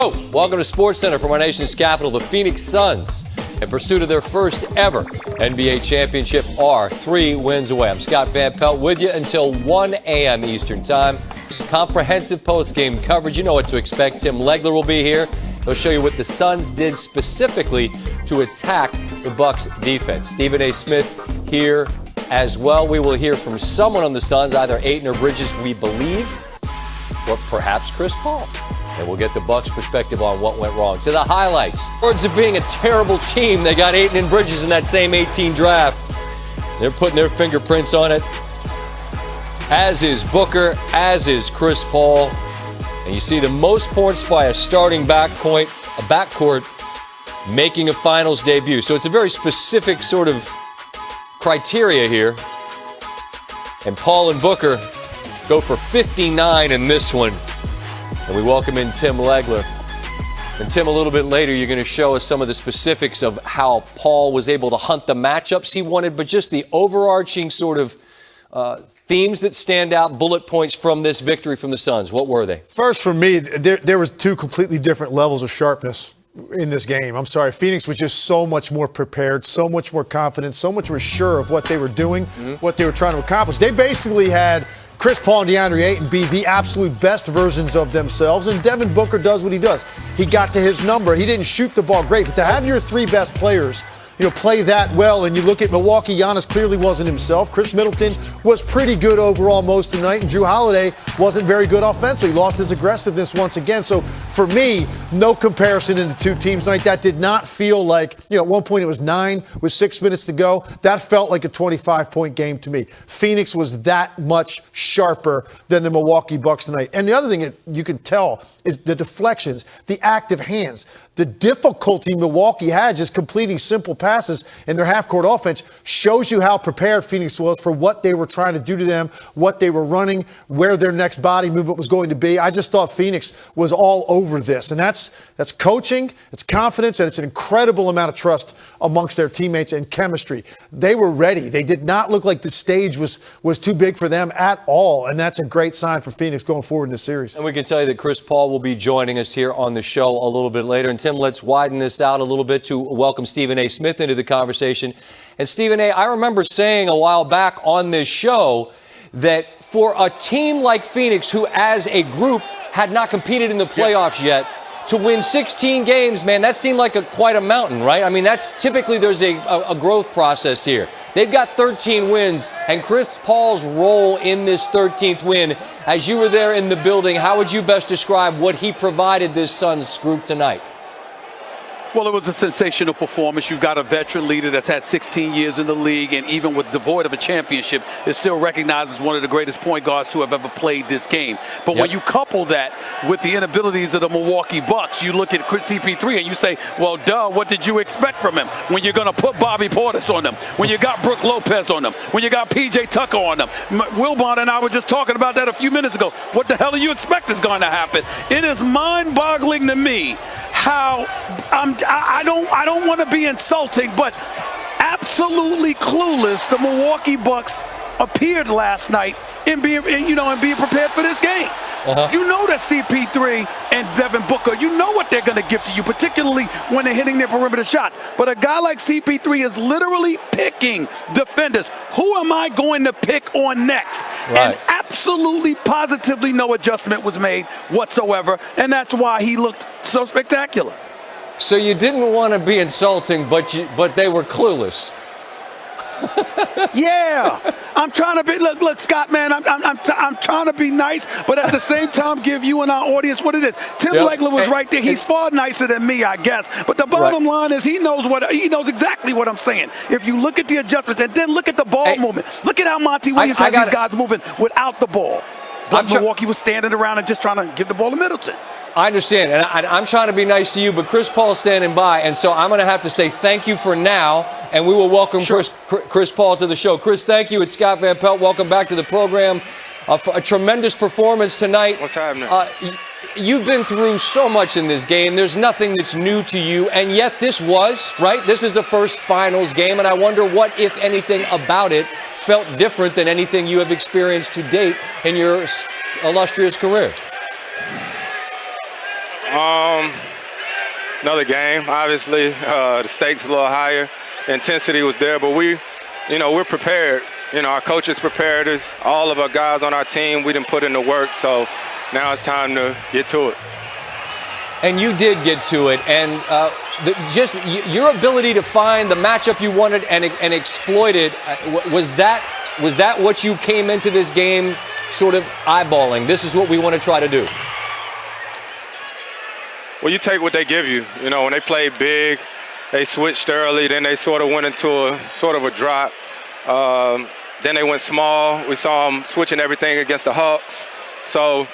Welcome to SportsCenter from our nation's capital. The Phoenix Suns, in pursuit of their first ever NBA championship, are 3 wins away. I'm Scott Van Pelt with you until 1 a.m. Eastern Time. Comprehensive post-game coverage. You know what to expect. Tim Legler will be here. He'll show you what the Suns did specifically to attack the Bucks defense. Stephen A. Smith here as well. We will hear from someone on the Suns, either Ayton or Bridges, we believe, or perhaps Chris Paul. And we'll get the Bucks' perspective on what went wrong. To the highlights. Words of being a terrible team. They got Ayton and Bridges in that same 18 draft. They're putting their fingerprints on it. As is Booker, as is Chris Paul. And you see the most points by a starting backcourt making a finals debut. So it's a very specific sort of criteria here. And Paul and Booker go for 59 in this one. And we welcome in Tim Legler. And Tim, a little bit later, you're going to show us some of the specifics of how Paul was able to hunt the matchups he wanted, but just the overarching sort of themes that stand out, bullet points from this victory from the Suns. What were they? First, for me, there was 2 completely different levels of sharpness in this game. I'm sorry, Phoenix was just so much more prepared, so much more confident, so much more sure of what they were doing, what they were trying to accomplish. They basically had Chris Paul and DeAndre Ayton be the absolute best versions of themselves, and Devin Booker does what he does. He got to his number. He didn't shoot the ball great, but to have your 3 best players play that well, and you look at Milwaukee, Giannis clearly wasn't himself. Chris Middleton was pretty good overall most of the night, and Drew Holiday wasn't very good offensively. Lost his aggressiveness once again. So for me, no comparison in the 2 teams tonight. That did not feel like, at one point it was 9 with 6 minutes to go. That felt like a 25-point game to me. Phoenix was that much sharper than the Milwaukee Bucks tonight. And the other thing that you can tell is the deflections, the active hands, the difficulty Milwaukee had just completing simple passes in their half-court offense shows you how prepared Phoenix was for what they were trying to do to them, what they were running, where their next body movement was going to be. I just thought Phoenix was all over this. And that's coaching, it's confidence, and it's an incredible amount of trust amongst their teammates and chemistry. They were ready. They did not look like the stage was too big for them at all. And that's a great sign for Phoenix going forward in this series. And we can tell you that Chris Paul will be joining us here on the show a little bit later. And Tim, let's widen this out a little bit to welcome Stephen A. Smith into the conversation. And Stephen A., I remember saying a while back on this show that for a team like Phoenix, who as a group had not competed in the playoffs yet, to win 16 games, man, that seemed like quite a mountain, right? I mean, that's typically there's a growth process here. They've got 13 wins, and Chris Paul's role in this 13th win, as you were there in the building, how would you best describe what he provided this Suns group tonight? Well, it was a sensational performance. You've got a veteran leader that's had 16 years in the league, and even with devoid of a championship, is still recognized as one of the greatest point guards to have ever played this game. But when you couple that with the inabilities of the Milwaukee Bucks, you look at CP3 and you say, well, duh, what did you expect from him? When you're going to put Bobby Portis on them, when you got Brook Lopez on them, when you got P.J. Tucker on them. Wilbon and I were just talking about that a few minutes ago. What the hell do you expect is going to happen? It is mind-boggling to me how I don't want to be insulting, but absolutely clueless the Milwaukee Bucks appeared last night in being prepared for this game. You know that CP3 and Devin Booker, you know what they're going to give to you, particularly when they're hitting their perimeter shots. But a guy like CP3 is literally picking defenders. Who am I going to pick on next? Right. And absolutely, positively no adjustment was made whatsoever, and that's why he looked so spectacular. So you didn't want to be insulting, but they were clueless. Yeah, I'm trying to be. Look, Scott, man, I'm trying to be nice, but at the same time, give you and our audience what it is. Tim Legler was right there. He's far nicer than me, I guess. But the bottom line is, he knows exactly what I'm saying. If you look at the adjustments and then look at the ball movement, look at how Monty Williams has these guys moving without the ball. But Milwaukee was standing around and just trying to give the ball to Middleton. I understand, and I'm trying to be nice to you, but Chris Paul's standing by, and so I'm going to have to say thank you for now, and we will welcome Chris Paul to the show. Chris, thank you. It's Scott Van Pelt. Welcome back to the program. A tremendous performance tonight. What's happening? You've been through so much in this game. There's nothing that's new to you, and yet this was, right? This is the first finals game, and I wonder what, if anything, about it felt different than anything you have experienced to date in your illustrious career. Another game, obviously. The stakes a little higher. The intensity was there, but we're prepared. Our coaches prepared us. All of our guys on our team, we didn't put in the work, so now it's time to get to it. And you did get to it, and just your ability to find the matchup you wanted and exploit it, was that what you came into this game sort of eyeballing? This is what we want to try to do. Well, you take what they give you. When they played big, they switched early, then they sort of went into a sort of a drop. Then they went small. We saw them switching everything against the Hawks. So,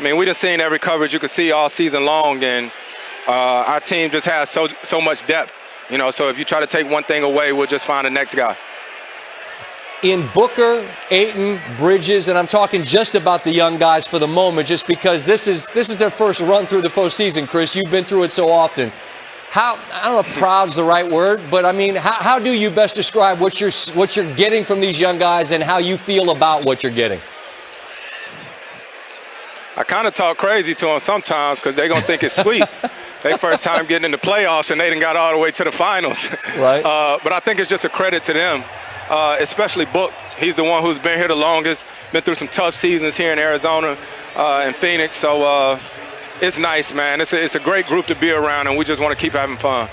we just seen every coverage you could see all season long, and our team just has so much depth. So if you try to take one thing away, we'll just find the next guy. In Booker, Ayton, Bridges, and I'm talking just about the young guys for the moment, just because this is their first run through the postseason, Chris. You've been through it so often. I don't know if proud's the right word, but how do you best describe what you're getting from these young guys and how you feel about what you're getting? I kind of talk crazy to them sometimes because they're going to think it's sweet. They first time getting in the playoffs and they done got all the way to the finals. Right. But I think it's just a credit to them, especially Book. He's the one who's been here the longest, been through some tough seasons here in Arizona and Phoenix. So it's nice, man. It's a great group to be around, and we just want to keep having fun.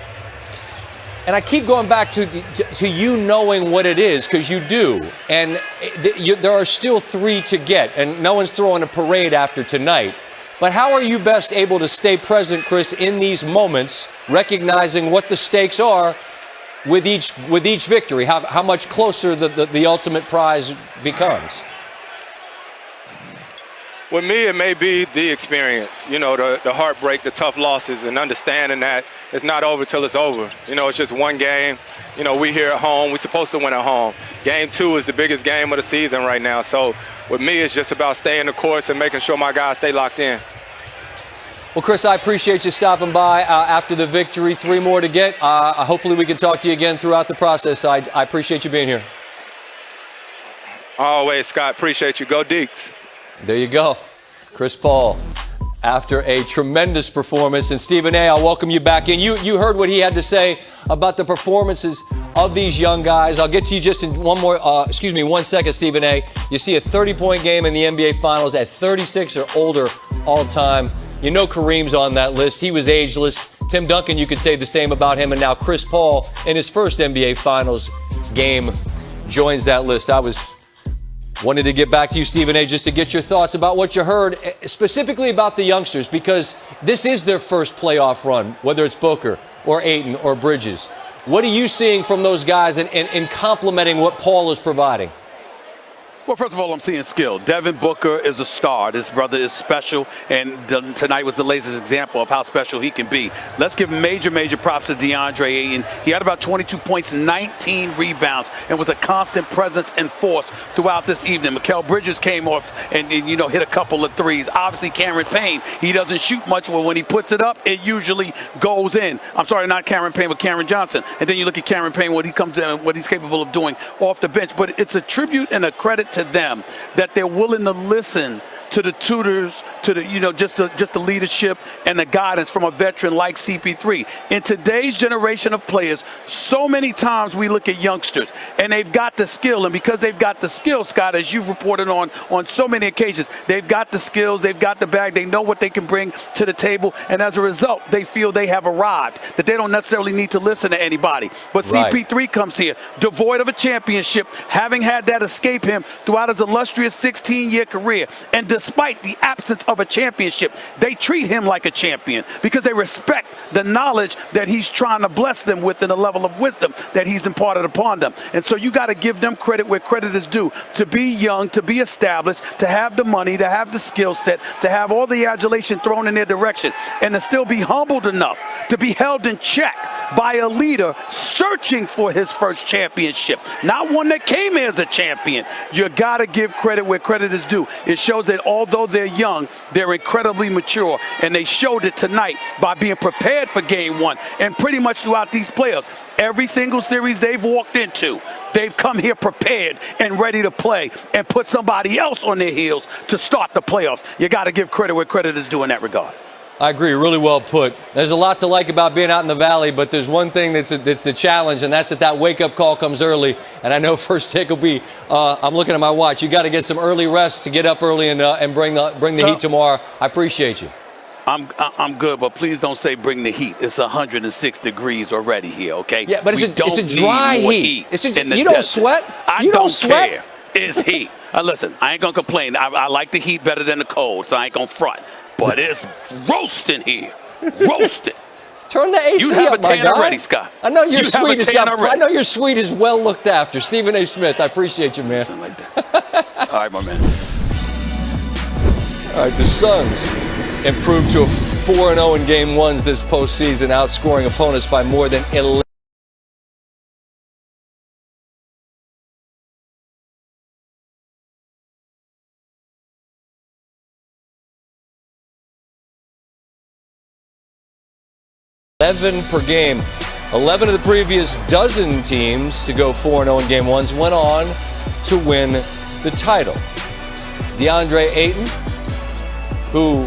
And I keep going back to you knowing what it is, because you do. And there are still 3 to get, and no one's throwing a parade after tonight. But how are you best able to stay present, Chris, in these moments, recognizing what the stakes are with each victory, how much closer the ultimate prize becomes? With me, it may be the experience, the heartbreak, the tough losses, and understanding that it's not over till it's over. It's just one game. We here at home. We're supposed to win at home. Game 2 is the biggest game of the season right now. So with me, it's just about staying the course and making sure my guys stay locked in. Well, Chris, I appreciate you stopping by after the victory. 3 more to get. Hopefully we can talk to you again throughout the process. I appreciate you being here. Always, Scott. Appreciate you. Go Deeks. There you go. Chris Paul, after a tremendous performance. And Stephen A., I'll welcome you back in. You heard what he had to say about the performances of these young guys. I'll get to you just in 1 second, Stephen A. You see a 30-point game in the NBA Finals at 36 or older all time. Kareem's on that list. He was ageless. Tim Duncan, you could say the same about him. And now Chris Paul, in his first NBA Finals game, joins that list. I wanted to get back to you, Stephen A., just to get your thoughts about what you heard, specifically about the youngsters, because this is their first playoff run, whether it's Booker or Ayton or Bridges. What are you seeing from those guys in complementing what Paul is providing? Well, first of all, I'm seeing skill. Devin Booker is a star. This brother is special, and tonight was the latest example of how special he can be. Let's give major props to DeAndre Ayton. He had about 22 points, 19 rebounds, and was a constant presence and force throughout this evening. Mikal Bridges came off and hit a couple of threes. Obviously, Cameron Payne, he doesn't shoot much, but when he puts it up, it usually goes in. I'm sorry, not Cameron Payne, but Cameron Johnson. And then you look at Cameron Payne, what he comes in, what he's capable of doing off the bench. But it's a tribute and a credit to them that they're willing to listen to the tutors, to the just the leadership and the guidance from a veteran like CP3. In today's generation of players, so many times we look at youngsters and they've got the skill, and because they've got the skill, Scott, as you've reported on so many occasions, they've got the skills, they've got the bag, they know what they can bring to the table, and as a result, they feel they have arrived, that they don't necessarily need to listen to anybody. But right. CP3 comes here, devoid of a championship, having had that escape him throughout his illustrious 16-year career, and despite the absence of a championship, they treat him like a champion because they respect the knowledge that he's trying to bless them with and the level of wisdom that he's imparted upon them. And so you got to give them credit where credit is due. To be young, to be established, to have the money, to have the skill set, to have all the adulation thrown in their direction, and to still be humbled enough to be held in check by a leader searching for his first championship, not one that came as a champion. You got to give credit where credit is due. It shows that although they're young, they're incredibly mature, and they showed it tonight by being prepared for Game 1 and pretty much throughout these playoffs. Every single series they've walked into, they've come here prepared and ready to play and put somebody else on their heels to start the playoffs. You got to give credit where credit is due in that regard. I agree. Really well put. There's a lot to like about being out in the Valley, but there's one thing that's the challenge, and that's that wake-up call comes early. And I know first take will be, I'm looking at my watch, you got to get some early rest to get up early and bring the heat tomorrow. I appreciate you. I'm good, but please don't say bring the heat. It's 106 degrees already here, okay? Yeah, but it's a dry heat. You don't sweat? I don't care. It's heat. Listen, I ain't going to complain. I like the heat better than the cold, so I ain't going to front. But it's roasting here. Roasting. Turn the AC you have up, a tan already, Scott. I know your suite I know your suite is well looked after. Stephen A. Smith, I appreciate you, man. Something like that. All right, my man. All right, the Suns improved to a 4-0 in Game 1s this postseason, outscoring opponents by more than 11. Per game. 11 of the previous dozen teams to go 4-0 in Game 1s went on to win the title. DeAndre Ayton, who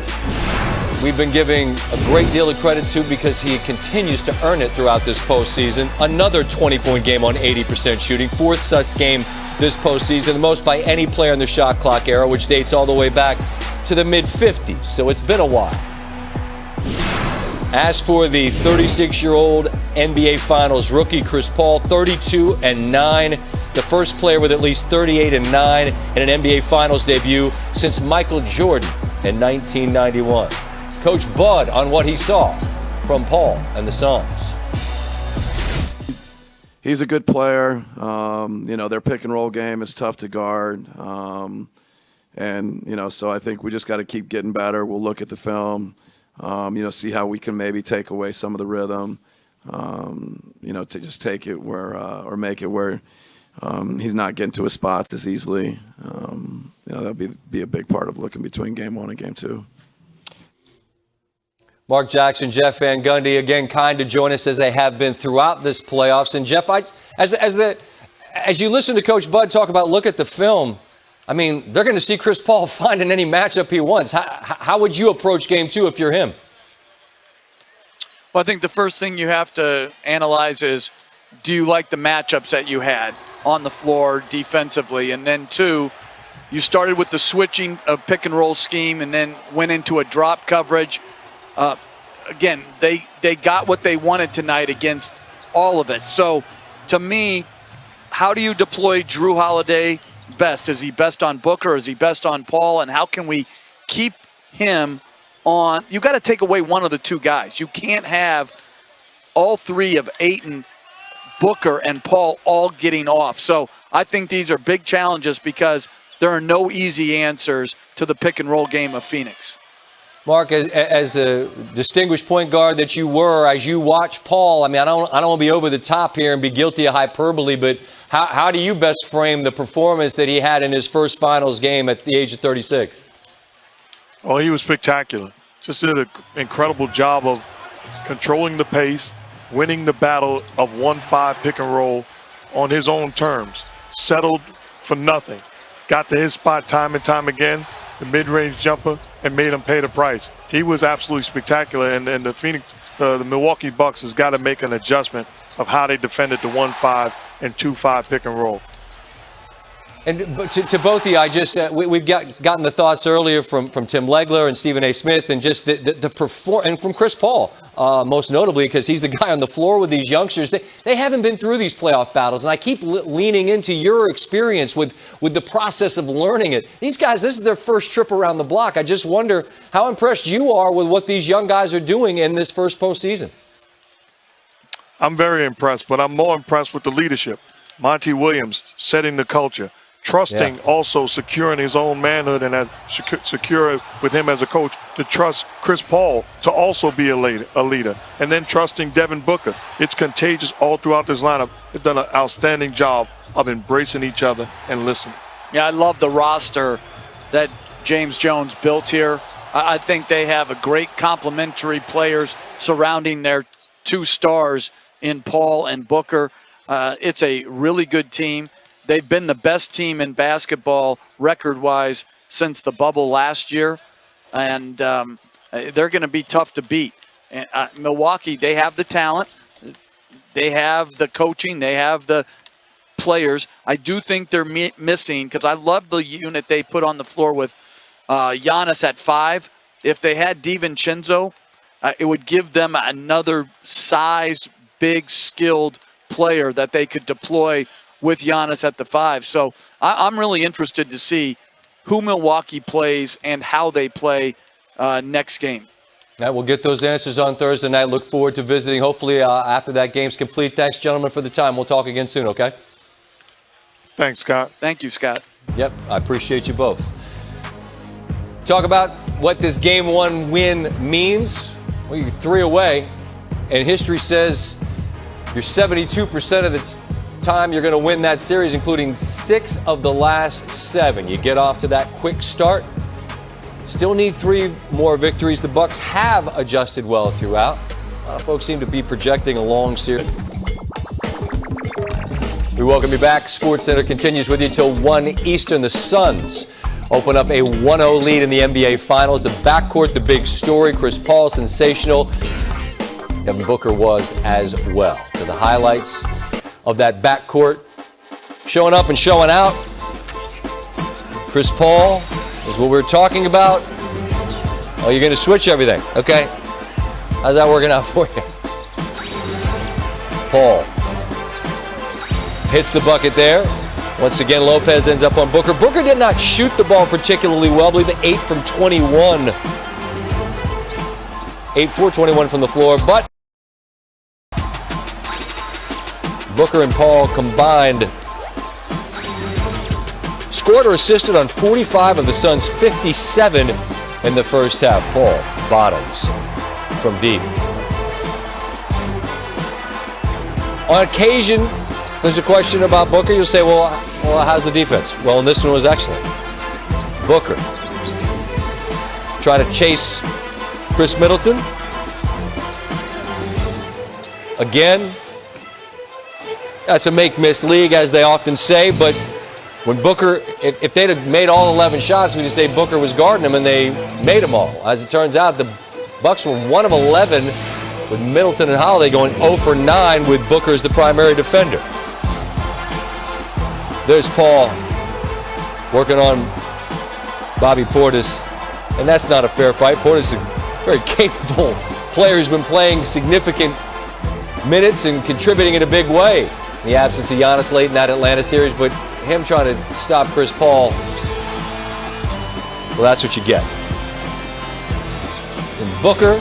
we've been giving a great deal of credit to because he continues to earn it throughout this postseason. Another 20-point game on 80% shooting, fourth such game this postseason, the most by any player in the shot clock era, which dates all the way back to the mid-50s, so it's been a while. As for the 36-year-old NBA Finals rookie, Chris Paul, 32-9, the first player with at least 38-9 in an NBA Finals debut since Michael Jordan in 1991. Coach Bud on what he saw from Paul and the Suns. He's a good player. Their pick and roll game is tough to guard. So I think we just got to keep getting better. We'll look at the film. See how we can maybe take away some of the rhythm, to just take it where, or make it where he's not getting to his spots as easily. That'll be a big part of looking between Game 1 and Game 2. Mark Jackson, Jeff Van Gundy, again, kind to join us as they have been throughout this playoffs. And Jeff, as you listen to Coach Bud talk about look at the film, I mean, they're going to see Chris Paul finding any matchup he wants. How would you approach Game 2 if you're him? Well, I think the first thing you have to analyze is, do you like the matchups that you had on the floor defensively? And then, two, you started with the switching of pick and roll scheme and then went into a drop coverage. Again, they got what they wanted tonight against all of it. So, to me, how do you deploy Drew Holiday best? Is he best on Booker? Is he best on Paul? And how can we keep him on? You got to take away one of the two guys. You can't have all three of Ayton, Booker, and Paul all getting off. So I think these are big challenges because there are no easy answers to the pick and roll game of Phoenix. Mark, as a distinguished point guard that you were, as you watch Paul, I mean, I don't want to be over the top here and be guilty of hyperbole, but how do you best frame the performance that he had in his first finals game at the age of 36? Well, he was spectacular. Just did an incredible job of controlling the pace, winning the battle of 1-5 pick and roll on his own terms. Settled for nothing. Got to his spot time and time again, the mid-range jumper, and made him pay the price. He was absolutely spectacular, and the Milwaukee Bucks has got to make an adjustment of how they defended the 1-5 and 2-5 pick and roll. And to both of you, we've gotten the thoughts earlier from Tim Legler and Stephen A. Smith, and just the performance, and from Chris Paul, most notably, because he's the guy on the floor with these youngsters. They haven't been through these playoff battles, and I keep leaning into your experience with the process of learning it. These guys, this is their first trip around the block. I just wonder how impressed you are with what these young guys are doing in this first postseason. I'm very impressed, but I'm more impressed with the leadership. Monty Williams setting the culture. Trusting, also securing his own manhood and secure with him as a coach to trust Chris Paul to also be a leader. And then trusting Devin Booker. It's contagious all throughout this lineup. They've done an outstanding job of embracing each other and listening. Yeah, I love the roster that James Jones built here. I think they have a great complementary players surrounding their two stars in Paul and Booker. It's a really good team. They've been the best team in basketball record-wise since the bubble last year. And they're going to be tough to beat. And Milwaukee, they have the talent. They have the coaching. They have the players. I do think they're missing, because I love the unit they put on the floor with Giannis at 5. If they had DiVincenzo, it would give them another size, big, skilled player that they could deploy with Giannis at the 5. So I'm really interested to see who Milwaukee plays and how they play next game. Now, we'll get those answers on Thursday night. Look forward to visiting, hopefully, after that game's complete. Thanks, gentlemen, for the time. We'll talk again soon, okay? Thanks, Scott. Thank you, Scott. Yep, I appreciate you both. Talk about what this Game 1 win means. Well, you're 3 away, and history says you're 72% of the time you're going to win that series, including 6 of the last 7. You get off to that quick start. Still need 3 more victories. The Bucks have adjusted well throughout. A lot of folks seem to be projecting a long series. We welcome you back. SportsCenter continues with you till 1 Eastern. The Suns open up a 1-0 lead in the NBA Finals. The backcourt, the big story. Chris Paul, sensational. Devin Booker was as well. To the highlights of that backcourt, showing up and showing out. Chris Paul is what we're talking about. Oh, you're going to switch everything. Okay. How's that working out for you? Paul hits the bucket there. Once again, Lopez ends up on Booker. Booker did not shoot the ball particularly well. I believe 8 from 21. 8 for 21 from the floor. But Booker and Paul combined scored or assisted on 45 of the Suns' 57 in the first half. Paul bottoms from deep. On occasion, there's a question about Booker. You'll say, well, how's the defense? Well, and this one was excellent. Booker trying to chase Chris Middleton. Again, that's a make-miss league, as they often say, but when Booker, if they'd have made all 11 shots, we'd just say Booker was guarding them, and they made them all. As it turns out, the Bucks were 1 of 11 with Middleton and Holiday going 0 for 9 with Booker as the primary defender. There's Paul working on Bobby Portis, and that's not a fair fight. Portis is a very capable player who's been playing significant minutes and contributing in a big way. In the absence of Giannis late in that Atlanta series, but him trying to stop Chris Paul, well, that's what you get. And Booker,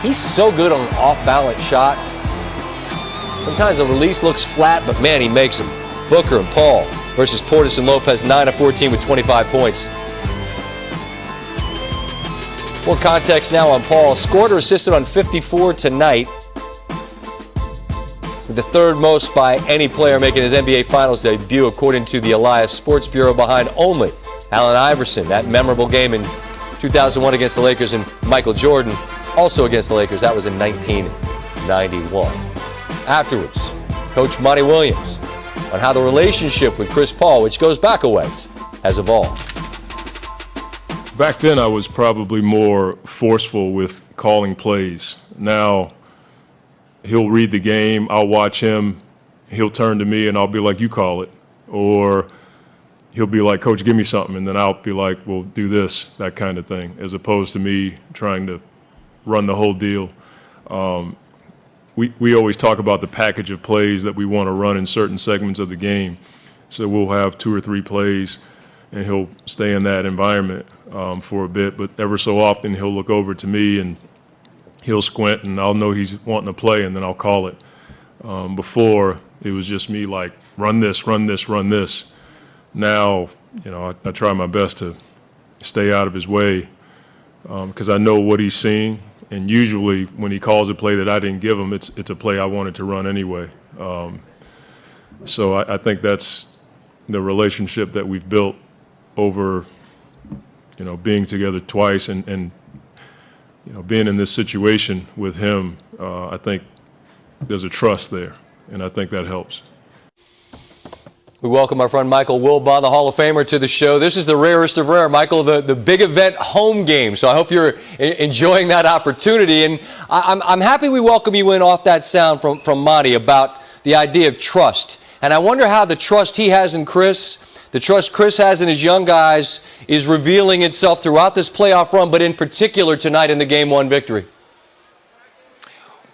he's so good on off-balance shots. Sometimes the release looks flat, but man, he makes them. Booker and Paul versus Portis and Lopez, 9 of 14 with 25 points. More context now on Paul. Scored or assisted on 54 tonight. The 3rd most by any player making his NBA Finals debut, according to the Elias Sports Bureau, behind only Allen Iverson. That memorable game in 2001 against the Lakers, and Michael Jordan also against the Lakers. That was in 1991. Afterwards, Coach Monty Williams on how the relationship with Chris Paul, which goes back a ways, has evolved. Back then, I was probably more forceful with calling plays. Now, he'll read the game, I'll watch him, he'll turn to me and I'll be like, you call it. Or he'll be like, Coach, give me something. And then I'll be like, well, do this, that kind of thing, as opposed to me trying to run the whole deal. We always talk about the package of plays that we want to run in certain segments of the game. So we'll have 2 or 3 plays and he'll stay in that environment for a bit. But ever so often he'll look over to me and he'll squint and I'll know he's wanting to play and then I'll call it. Before, it was just me like, run this, run this, run this. Now, I try my best to stay out of his way because I know what he's seeing. And usually when he calls a play that I didn't give him, it's a play I wanted to run anyway. So I think that's the relationship that we've built over, being together twice and being in this situation with him. I think there's a trust there, and I think that helps. We welcome our friend Michael Wilbon, the Hall of Famer, to the show. This is the rarest of rare, Michael, the big event home game. So I hope you're enjoying that opportunity. And I'm happy we welcome you in off that sound from Monty about the idea of trust. And I wonder how the trust he has in Chris, the trust Chris has in his young guys, is revealing itself throughout this playoff run, but in particular tonight in the Game 1 victory.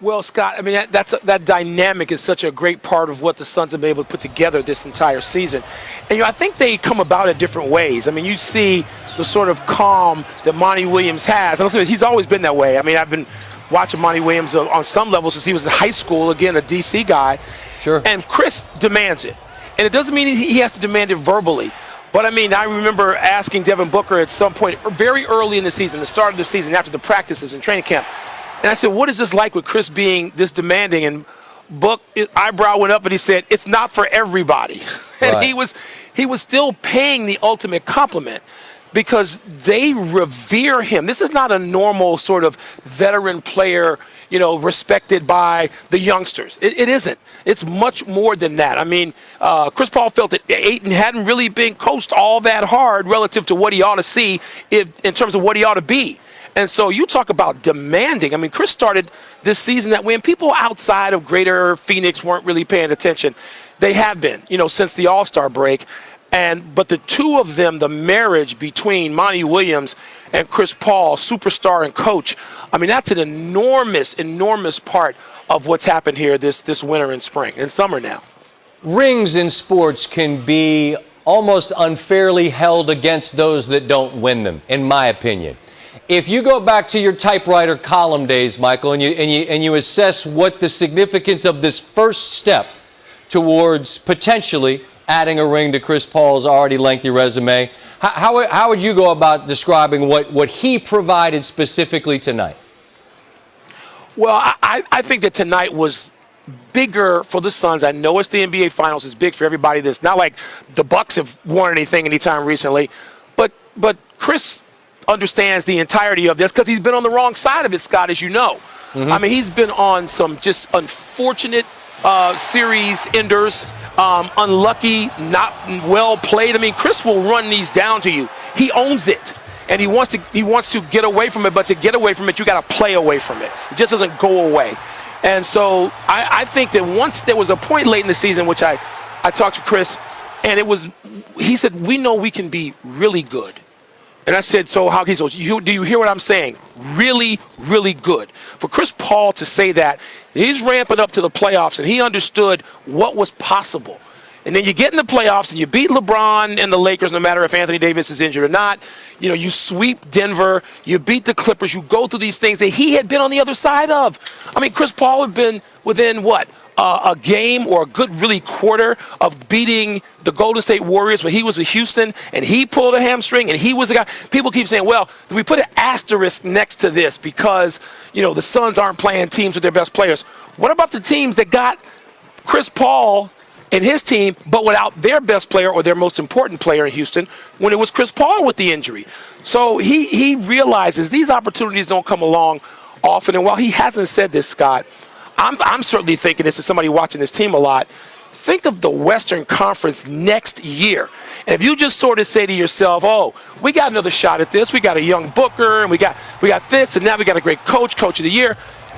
Well, Scott, I mean, that dynamic is such a great part of what the Suns have been able to put together this entire season. And, I think they come about it different ways. I mean, you see the sort of calm that Monty Williams has. And listen, he's always been that way. I mean, I've been watching Monty Williams on some level since he was in high school, again, a D.C. guy. Sure. And Chris demands it. And it doesn't mean he has to demand it verbally. But, I mean, I remember asking Devin Booker at some point very early in the season, the start of the season, after the practices and training camp, and I said, what is this like with Chris being this demanding? And Book, his eyebrow went up and he said, it's not for everybody. And Right. he was still paying the ultimate compliment because they revere him. This is not a normal sort of veteran player, respected by the youngsters. It isn't. It's much more than that. I mean, Chris Paul felt that Ayton hadn't really been coached all that hard relative to what he ought to see in terms of what he ought to be. And so you talk about demanding. I mean, Chris started this season that when people outside of Greater Phoenix weren't really paying attention, they have been, since the All-Star break. But the two of them, the marriage between Monty Williams and Chris Paul, superstar and coach, I mean, that's an enormous, enormous part of what's happened here this winter and spring and summer now. Rings in sports can be almost unfairly held against those that don't win them, in my opinion. If you go back to your typewriter column days, Michael, and you assess what the significance of this first step towards potentially adding a ring to Chris Paul's already lengthy resume, how would you go about describing what he provided specifically tonight? Well, I think that tonight was bigger for the Suns. I know it's the NBA Finals. It's big for everybody. It's not like the Bucks have won anything anytime recently. But Chris understands the entirety of this because he's been on the wrong side of it, Scott, as you know. Mm-hmm. I mean, he's been on some just unfortunate series enders, unlucky, not well played. I mean, Chris will run these down to you. He owns it, and he wants to get away from it. But to get away from it, you got to play away from it. It just doesn't go away. And so I think that once there was a point late in the season, which I talked to Chris, and he said, we know we can be really good. And I said, so how can you? Do you hear what I'm saying? Really, really good. For Chris Paul to say that, he's ramping up to the playoffs, and he understood what was possible. And then you get in the playoffs, and you beat LeBron and the Lakers, no matter if Anthony Davis is injured or not. You sweep Denver, you beat the Clippers, you go through these things that he had been on the other side of. I mean, Chris Paul had been within what? A game or a good really quarter of beating the Golden State Warriors when he was with Houston and he pulled a hamstring and he was the guy. People keep saying, well, we put an asterisk next to this because, the Suns aren't playing teams with their best players. What about the teams that got Chris Paul and his team but without their best player or their most important player in Houston when it was Chris Paul with the injury? So he realizes these opportunities don't come along often. And while he hasn't said this, Scott, I'm certainly thinking this as somebody watching this team a lot. Think of the Western Conference next year. And if you just sort of say to yourself, oh, we got another shot at this. We got a young Booker, and we got this, and now we got a great coach of the year.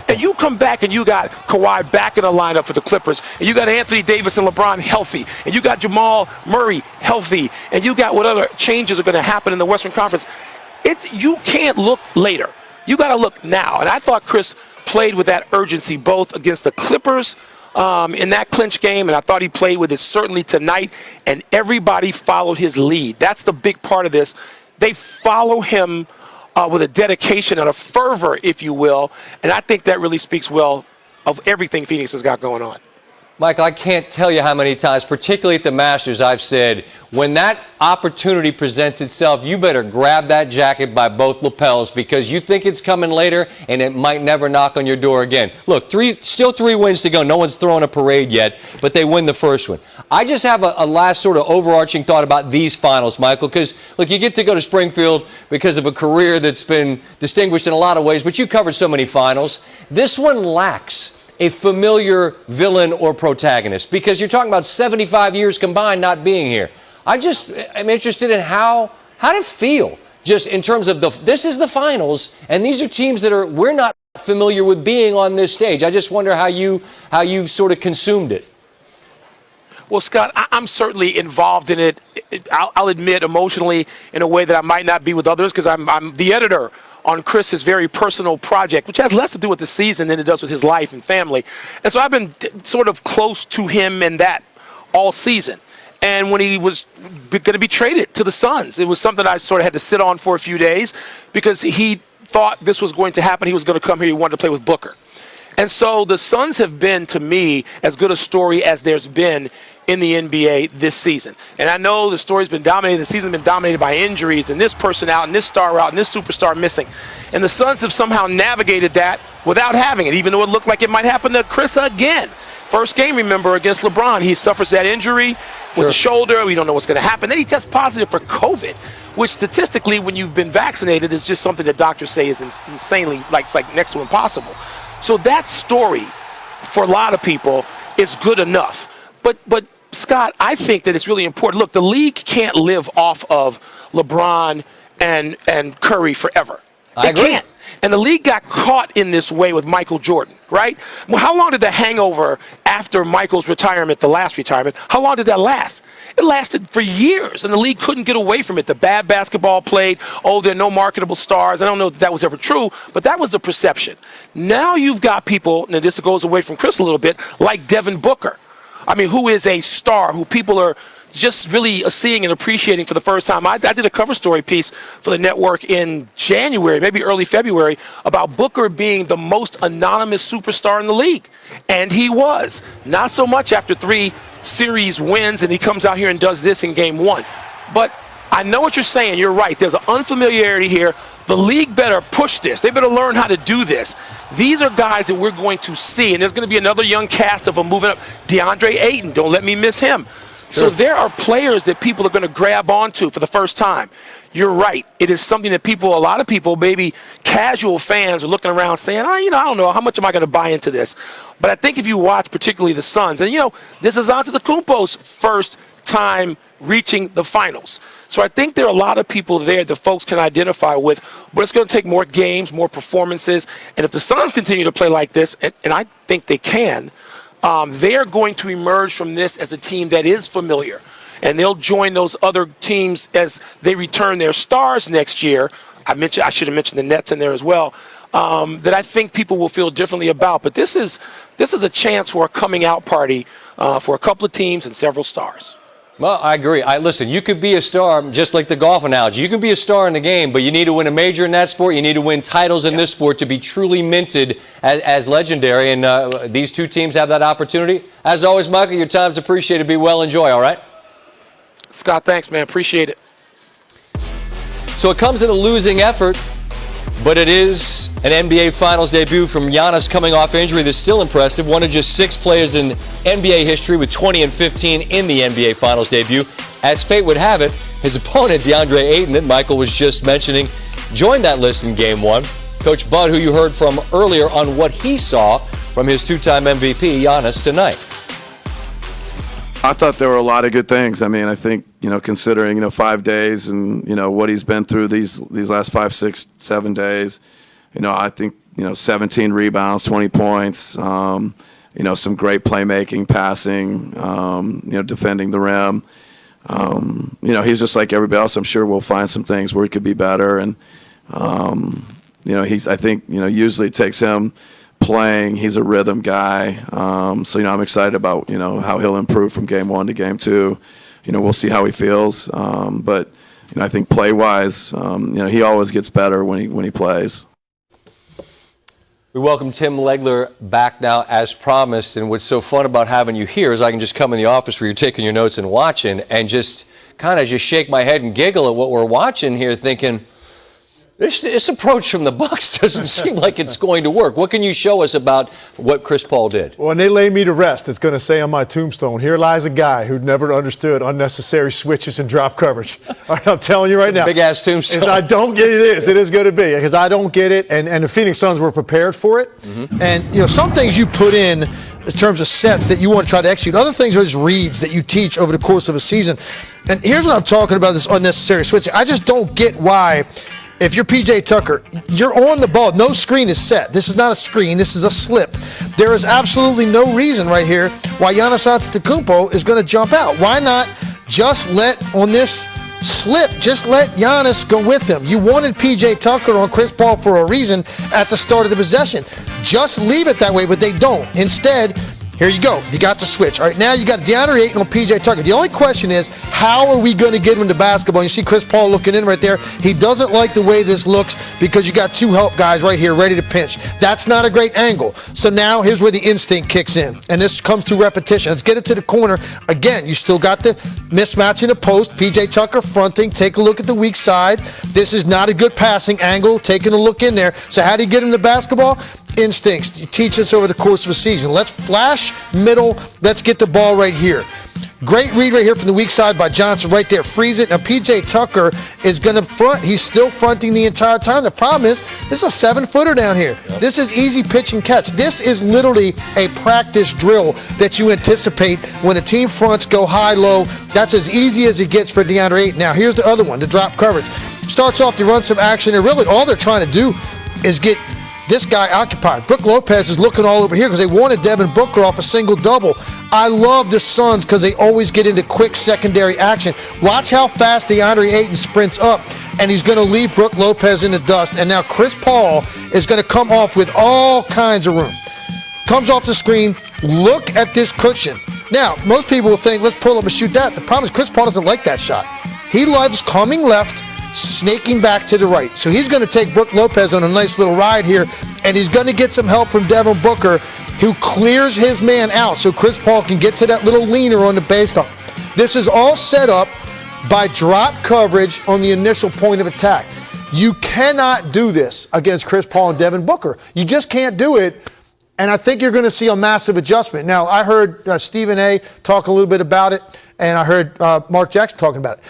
And you come back and you got Kawhi back in the lineup for the Clippers, and you got Anthony Davis and LeBron healthy, and you got Jamal Murray healthy, and you got what other changes are going to happen in the Western Conference. You can't look later. You got to look now. And I thought Chris played with that urgency both against the Clippers in that clinch game, and I thought he played with it certainly tonight, and everybody followed his lead. That's the big part of this. They follow him with a dedication and a fervor, if you will, and I think that really speaks well of everything Phoenix has got going on. Michael, I can't tell you how many times, particularly at the Masters, I've said, when that opportunity presents itself, you better grab that jacket by both lapels because you think it's coming later and it might never knock on your door again. Look, still 3 wins to go. No one's throwing a parade yet, but they win the first one. I just have a last sort of overarching thought about these finals, Michael, because, look, you get to go to Springfield because of a career that's been distinguished in a lot of ways, but you covered so many finals. This one lacks a familiar villain or protagonist? Because you're talking about 75 years combined not being here. I'm interested in how did it feel, just in terms of this is the finals, and these are teams that we're not familiar with being on this stage. I just wonder how you sort of consumed it. Well, Scott, I'm certainly involved in it. I'll admit emotionally in a way that I might not be with others, because I'm the editor on Chris's very personal project, which has less to do with the season than it does with his life and family. And so I've been sort of close to him and that all season. And when he was going to be traded to the Suns, it was something I sort of had to sit on for a few days, because he thought this was going to happen. He was going to come here. He wanted to play with Booker. And so the Suns have been, to me, as good a story as there's been in the NBA this season. And I know the story's been dominated, the season's been dominated by injuries, and this person out, and this star out, and this superstar missing. And the Suns have somehow navigated that without having it, even though it looked like it might happen to Chris again. First game, remember, against LeBron, he suffers that injury with the shoulder. We don't know what's going to happen. Then he tests positive for COVID, which statistically, when you've been vaccinated, is just something that doctors say is insanely, it's like next to impossible. So that story, for a lot of people, is good enough. But Scott, I think that it's really important. Look, the league can't live off of LeBron and Curry forever. They can't. And the league got caught in this way with Michael Jordan, right? Well, how long did the hangover after Michael's retirement, the last retirement, how long did that last? It lasted for years, and the league couldn't get away from it. The bad basketball played. Oh, there are no marketable stars. I don't know if that was ever true, but that was the perception. Now you've got people, and this goes away from Chris a little bit, like Devin Booker. I mean, who is a star, who people are just really seeing and appreciating for the first time. I did a cover story piece for the network in January, maybe early February, about Booker being the most anonymous superstar in the league. And he was. Not so much after 3 series wins and he comes out here and does this in game 1. But I know what you're saying. You're right. There's an unfamiliarity here. The league better push this. They better learn how to do this. These are guys that we're going to see, and there's going to be another young cast of them moving up. DeAndre Ayton, don't let me miss him. So there are players that people are going to grab onto for the first time. You're right. It is something that a lot of people, maybe casual fans, are looking around saying, I don't know, how much am I going to buy into this? But I think if you watch particularly the Suns, and, this is Antetokounmpo's first time reaching the finals. So I think there are a lot of people there that folks can identify with, but it's going to take more games, more performances. And if the Suns continue to play like this, and I think they can, they are going to emerge from this as a team that is familiar. And they'll join those other teams as they return their stars next year. I should have mentioned the Nets in there as well, that I think people will feel differently about. But this is a chance for a coming out party for a couple of teams and several stars. Well, I agree. Listen, you could be a star, just like the golf analogy. You can be a star in the game, but you need to win a major in that sport. You need to win titles in this sport to be truly minted as legendary. And these two teams have that opportunity. As always, Michael, your time's appreciated. Be well, enjoy, all right? Scott, thanks, man. Appreciate it. So it comes in a losing effort, but it is an NBA Finals debut from Giannis coming off injury that's still impressive. One of just 6 players in NBA history with 20 and 15 in the NBA Finals debut. As fate would have it, his opponent, DeAndre Ayton, that Michael was just mentioning, joined that list in Game 1. Coach Bud, who you heard from earlier on what he saw from his 2-time MVP, Giannis, tonight. I thought there were a lot of good things. I mean, I think, considering, 5 days and, what he's been through these last 5, 6, 7 days, I think, 17 rebounds, 20 points, some great playmaking, passing, defending the rim. He's just like everybody else. I'm sure we'll find some things where he could be better. And, I think, usually it takes him playing. He's a rhythm guy. So, I'm excited about, how he'll improve from game 1 to game 2. We'll see how he feels. But, I think play-wise, he always gets better when he plays. We welcome Tim Legler back now as promised. And what's so fun about having you here is I can just come in the office where you're taking your notes and watching and just kind of just shake my head and giggle at what we're watching here thinking, This approach from the Bucks doesn't seem like it's going to work. What can you show us about what Chris Paul did? When they lay me to rest, it's going to say on my tombstone, here lies a guy who never understood unnecessary switches and drop coverage. All right, I'm telling you right now. Big-ass tombstone. I don't get it. It is going to be, because I don't get it, and the Phoenix Suns were prepared for it. Mm-hmm. And, some things you put in terms of sets that you want to try to execute. Other things are just reads that you teach over the course of a season. And here's what I'm talking about, this unnecessary switching. I just don't get why. If you're PJ Tucker, you're on the ball. No screen is set. This is not a screen. This is a slip. There is absolutely no reason right here why Giannis Antetokounmpo is going to jump out. Why not just on this slip, just let Giannis go with him? You wanted PJ Tucker on Chris Paul for a reason at the start of the possession. Just leave it that way, but they don't. Instead, here you go. You got the switch. All right, now you got DeAndre Ayton on PJ Tucker. The only question is, how are we going to get him to basketball? You see Chris Paul looking in right there. He doesn't like the way this looks because you got two help guys right here ready to pinch. That's not a great angle. So now here's where the instinct kicks in, and this comes through repetition. Let's get it to the corner. Again, you still got the mismatch in the post. PJ Tucker fronting. Take a look at the weak side. This is not a good passing angle. Taking a look in there. So how do you get him to basketball? Instincts. You teach us over the course of a season. Let's flash middle. Let's get the ball right here. Great read right here from the weak side by Johnson right there. Freeze it. Now PJ Tucker is going to front. He's still fronting the entire time. The problem is this is a 7-footer down here. Yep. This is easy pitch and catch. This is literally a practice drill that you anticipate when a team fronts, go high, low. That's as easy as it gets for DeAndre Ayton. Now here's the other one, the drop coverage. Starts off to run some action, and really all they're trying to do is get this guy occupied. Brook Lopez is looking all over here because they wanted Devin Booker off a single double. I love the Suns because they always get into quick secondary action. Watch how fast DeAndre Ayton sprints up, and he's going to leave Brook Lopez in the dust. And now Chris Paul is going to come off with all kinds of room. Comes off the screen. Look at this cushion. Now, most people will think, let's pull up and shoot that. The problem is Chris Paul doesn't like that shot. He loves coming left, snaking back to the right. So he's going to take Brook Lopez on a nice little ride here, and he's going to get some help from Devin Booker, who clears his man out so Chris Paul can get to that little leaner on the baseline. This is all set up by drop coverage on the initial point of attack. You cannot do this against Chris Paul and Devin Booker. You just can't do it, and I think you're going to see a massive adjustment. Now, I heard Stephen A. talk a little bit about it, and I heard Mark Jackson talking about it.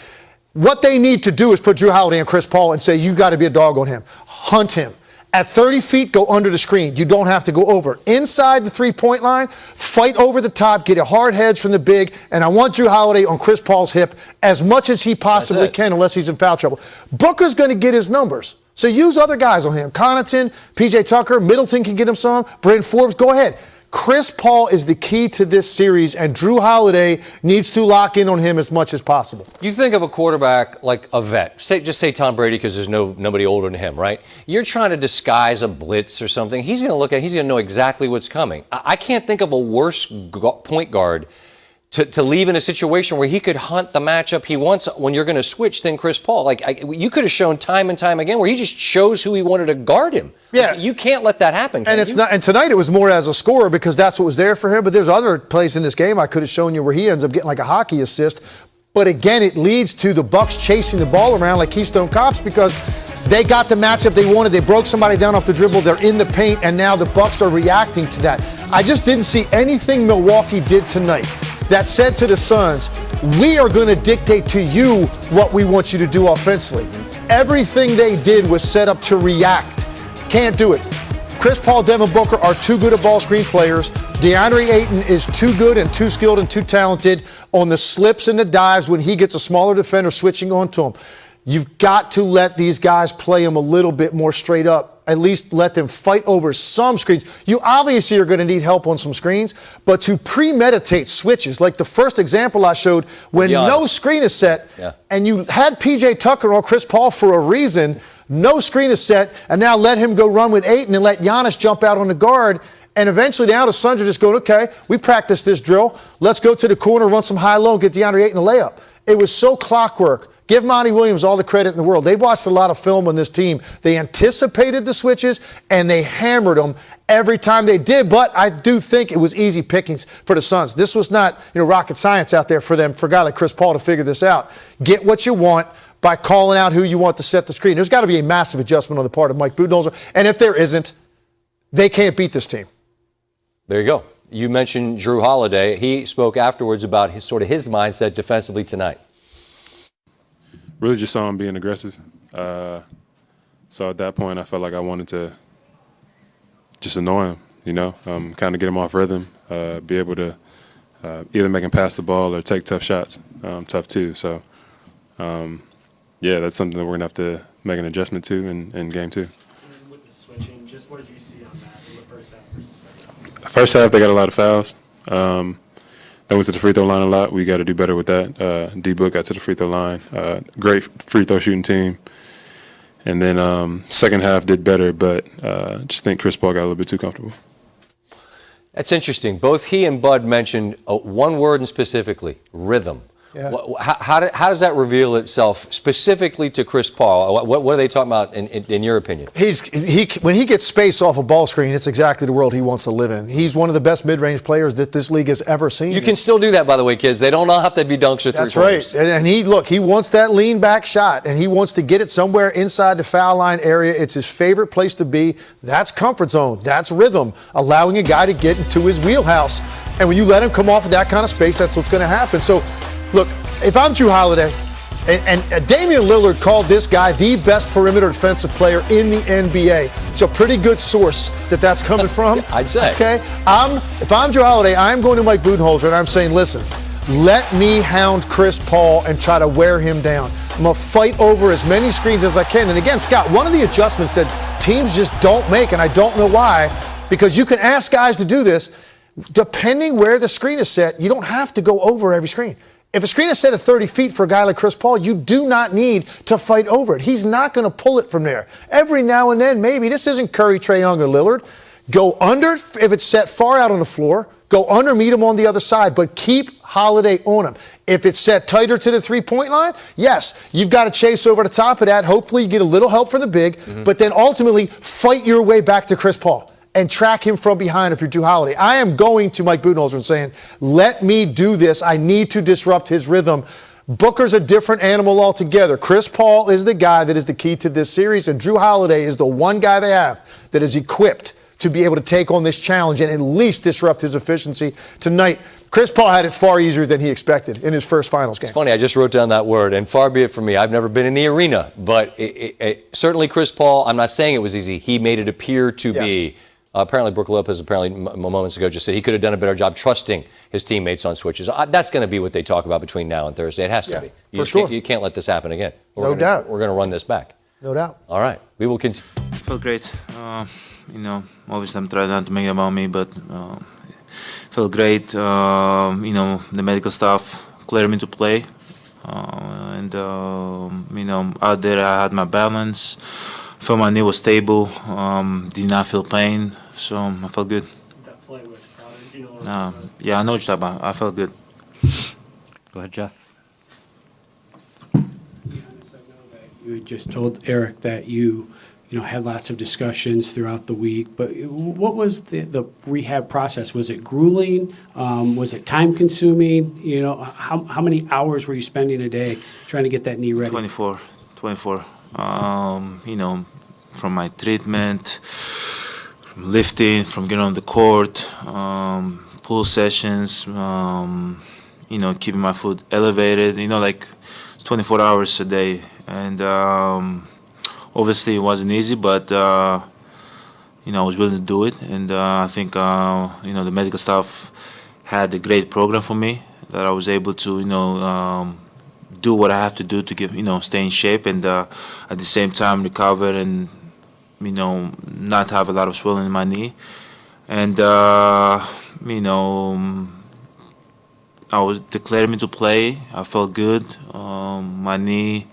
What they need to do is put Drew Holiday and Chris Paul and say, you got to be a dog on him. Hunt him. At 30 feet, go under the screen. You don't have to go over. Inside the three-point line, fight over the top, get a hard hedge from the big, and I want Drew Holiday on Chris Paul's hip as much as he possibly can unless he's in foul trouble. Booker's going to get his numbers. So use other guys on him. Connaughton, PJ Tucker, Middleton can get him some. Bryn Forbes, go ahead. Chris Paul is the key to this series, and Drew Holiday needs to lock in on him as much as possible. You think of a quarterback like a vet. Just say Tom Brady, because there's nobody older than him, right? You're trying to disguise a blitz or something. He's going to know exactly what's coming. I can't think of a worse point guard to leave in a situation where he could hunt the matchup he wants when you're going to switch than Chris Paul. You could have shown time and time again where he just chose who he wanted to guard him. Yeah. You can't let that happen. And and tonight it was more as a scorer because that's what was there for him. But there's other plays in this game I could have shown you where he ends up getting like a hockey assist. But again, it leads to the Bucks chasing the ball around like Keystone Cops because they got the matchup they wanted. They broke somebody down off the dribble. They're in the paint, and now the Bucks are reacting to that. I just didn't see anything Milwaukee did tonight that said to the Suns, we are going to dictate to you what we want you to do offensively. Everything they did was set up to react. Can't do it. Chris Paul, Devin Booker are too good at ball screen players. DeAndre Ayton is too good and too skilled and too talented on the slips and the dives when he gets a smaller defender switching onto him. You've got to let these guys play him a little bit more straight up. At least let them fight over some screens. You obviously are going to need help on some screens, but to premeditate switches, like the first example I showed, when no screen is set, and you had PJ Tucker or Chris Paul for a reason, no screen is set, and now let him go run with Ayton and let Giannis jump out on the guard, and eventually now the Suns are just going, okay, we practiced this drill. Let's go to the corner, run some high-low, and get DeAndre Ayton a layup. It was so clockwork. Give Monty Williams all the credit in the world. They've watched a lot of film on this team. They anticipated the switches, and they hammered them every time they did. But I do think it was easy pickings for the Suns. This was not rocket science out there for them, for a guy like Chris Paul to figure this out. Get what you want by calling out who you want to set the screen. There's got to be a massive adjustment on the part of Mike Budenholzer. And if there isn't, they can't beat this team. There you go. You mentioned Drew Holiday. He spoke afterwards about his mindset defensively tonight. Really just saw him being aggressive. So at that point, I felt like I wanted to just annoy him, kind of get him off rhythm, be able to either make him pass the ball or take tough shots, tough too. So, that's something that we're going to have to make an adjustment to in game 2. And with the switching, just what did you see on that in the first half versus second half? First half, they got a lot of fouls. They went to the free throw line a lot. We got to do better with that. D-Book got to the free throw line. Great free throw shooting team. And then second half did better, but just think Chris Paul got a little bit too comfortable. That's interesting. Both he and Bud mentioned one word and specifically, rhythm. Yeah. How does that reveal itself specifically to Chris Paul? What are they talking about in your opinion? When he gets space off a ball screen, it's exactly the world he wants to live in. He's one of the best mid-range players that this league has ever seen. You can still do that, by the way, kids. They don't have to be dunks or three-pointers. That's right. And he wants that lean back shot, and he wants to get it somewhere inside the foul line area. It's his favorite place to be. That's comfort zone. That's rhythm, allowing a guy to get into his wheelhouse. And when you let him come off of that kind of space, that's what's going to happen. So, look, if I'm Drew Holiday, and Damian Lillard called this guy the best perimeter defensive player in the NBA. It's a pretty good source that's coming from. I'd say. Okay? If I'm Drew Holiday, I'm going to Mike Budenholzer and I'm saying, listen, let me hound Chris Paul and try to wear him down. I'm going to fight over as many screens as I can. And again, Scott, one of the adjustments that teams just don't make, and I don't know why, because you can ask guys to do this, depending where the screen is set, you don't have to go over every screen. If a screen is set at 30 feet for a guy like Chris Paul, you do not need to fight over it. He's not going to pull it from there. Every now and then, maybe, this isn't Curry, Trae Young, or Lillard. Go under if it's set far out on the floor. Go under, meet him on the other side, but keep Holiday on him. If it's set tighter to the three-point line, yes, you've got to chase over the top of that. Hopefully you get a little help from the big, but then ultimately fight your way back to Chris Paul and track him from behind if you're Drew Holiday. I am going to Mike Budenholzer and saying, let me do this. I need to disrupt his rhythm. Booker's a different animal altogether. Chris Paul is the guy that is the key to this series, and Drew Holiday is the one guy they have that is equipped to be able to take on this challenge and at least disrupt his efficiency tonight. Chris Paul had it far easier than he expected in his first finals game. It's funny, I just wrote down that word, and far be it from me. I've never been in the arena, but certainly Chris Paul, I'm not saying it was easy. He made it appear to be. Apparently, Brook Lopez moments ago just said he could have done a better job trusting his teammates on switches. That's going to be what they talk about between now and Thursday. It has to be. For sure. You can't let this happen again. No doubt. We're going to run this back. No doubt. All right. We will continue. I felt great. Obviously I'm trying not to make it about me, but felt great. The medical staff cleared me to play. Out there I had my balance. Felt my knee was stable. Did not feel pain, so I felt good. That play was crowded. Do you know I know what you're talking about. I felt good. Go ahead, Jeff. You just told Eric that you had lots of discussions throughout the week, but what was the rehab process? Was it grueling? Was it time consuming? How many hours were you spending a day trying to get that knee ready? 24. From my treatment, from lifting, from getting on the court, pull sessions, keeping my foot elevated, like it's 24 hours a day. And obviously it wasn't easy, but, I was willing to do it. And I think, the medical staff had a great program for me that I was able to, do what I have to do to stay in shape and at the same time recover and, not have a lot of swelling in my knee. And, I was declared me to play. I felt good. My knee,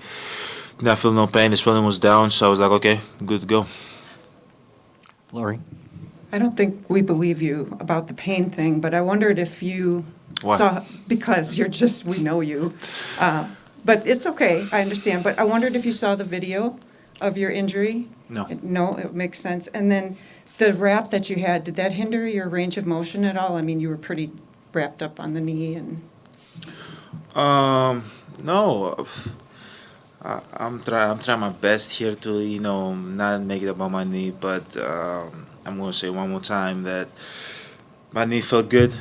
did not feel no pain. The swelling was down, so I was like, okay, good to go. Lori? I don't think we believe you about the pain thing, but I wondered if you saw, because we know you. But it's okay, I understand. But I wondered if you saw the video of your injury. No. No, it makes sense. And then the wrap that you had, did that hinder your range of motion at all? I mean, you were pretty wrapped up on the knee and. No. I'm trying my best here to, not make it about my knee, but I'm going to say one more time that my knee felt good.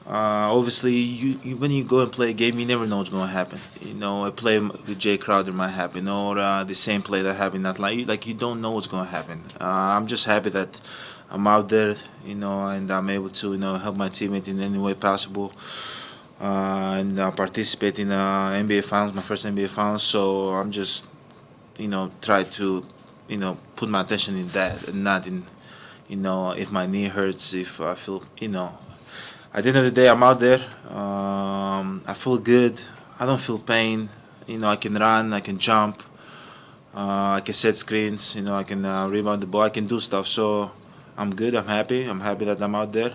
Obviously, you when you go and play a game, you never know what's going to happen. A play with Jay Crowder might happen, or the same play that happened that line. You don't know what's going to happen. I'm just happy that I'm out there, and I'm able to, help my teammate in any way possible. And participate in NBA Finals, my first NBA Finals. So I'm just, try to, put my attention in that and not in, if my knee hurts, if I feel, At the end of the day, I'm out there. I feel good. I don't feel pain. I can run, I can jump, I can set screens. I can rebound the ball. I can do stuff. So I'm good. I'm happy. I'm happy that I'm out there.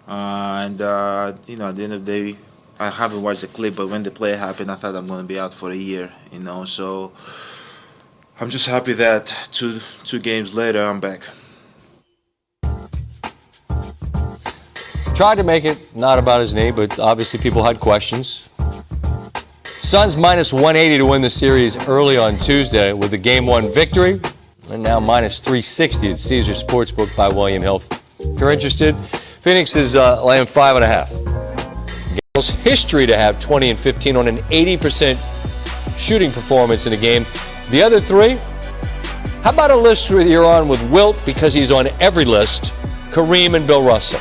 At the end of the day, I haven't watched the clip, but when the play happened, I thought I'm going to be out for a year. So I'm just happy that two games later, I'm back. Tried to make it not about his knee, but obviously people had questions. Suns minus 180 to win the series early on Tuesday with a Game 1 victory, and now minus 360 at Caesars Sportsbook by William Hill. If you're interested, Phoenix is laying 5.5. Gales history to have 20 and 15 on an 80% shooting performance in a game. The other three, how about a list you're on with Wilt because he's on every list, Kareem and Bill Russell.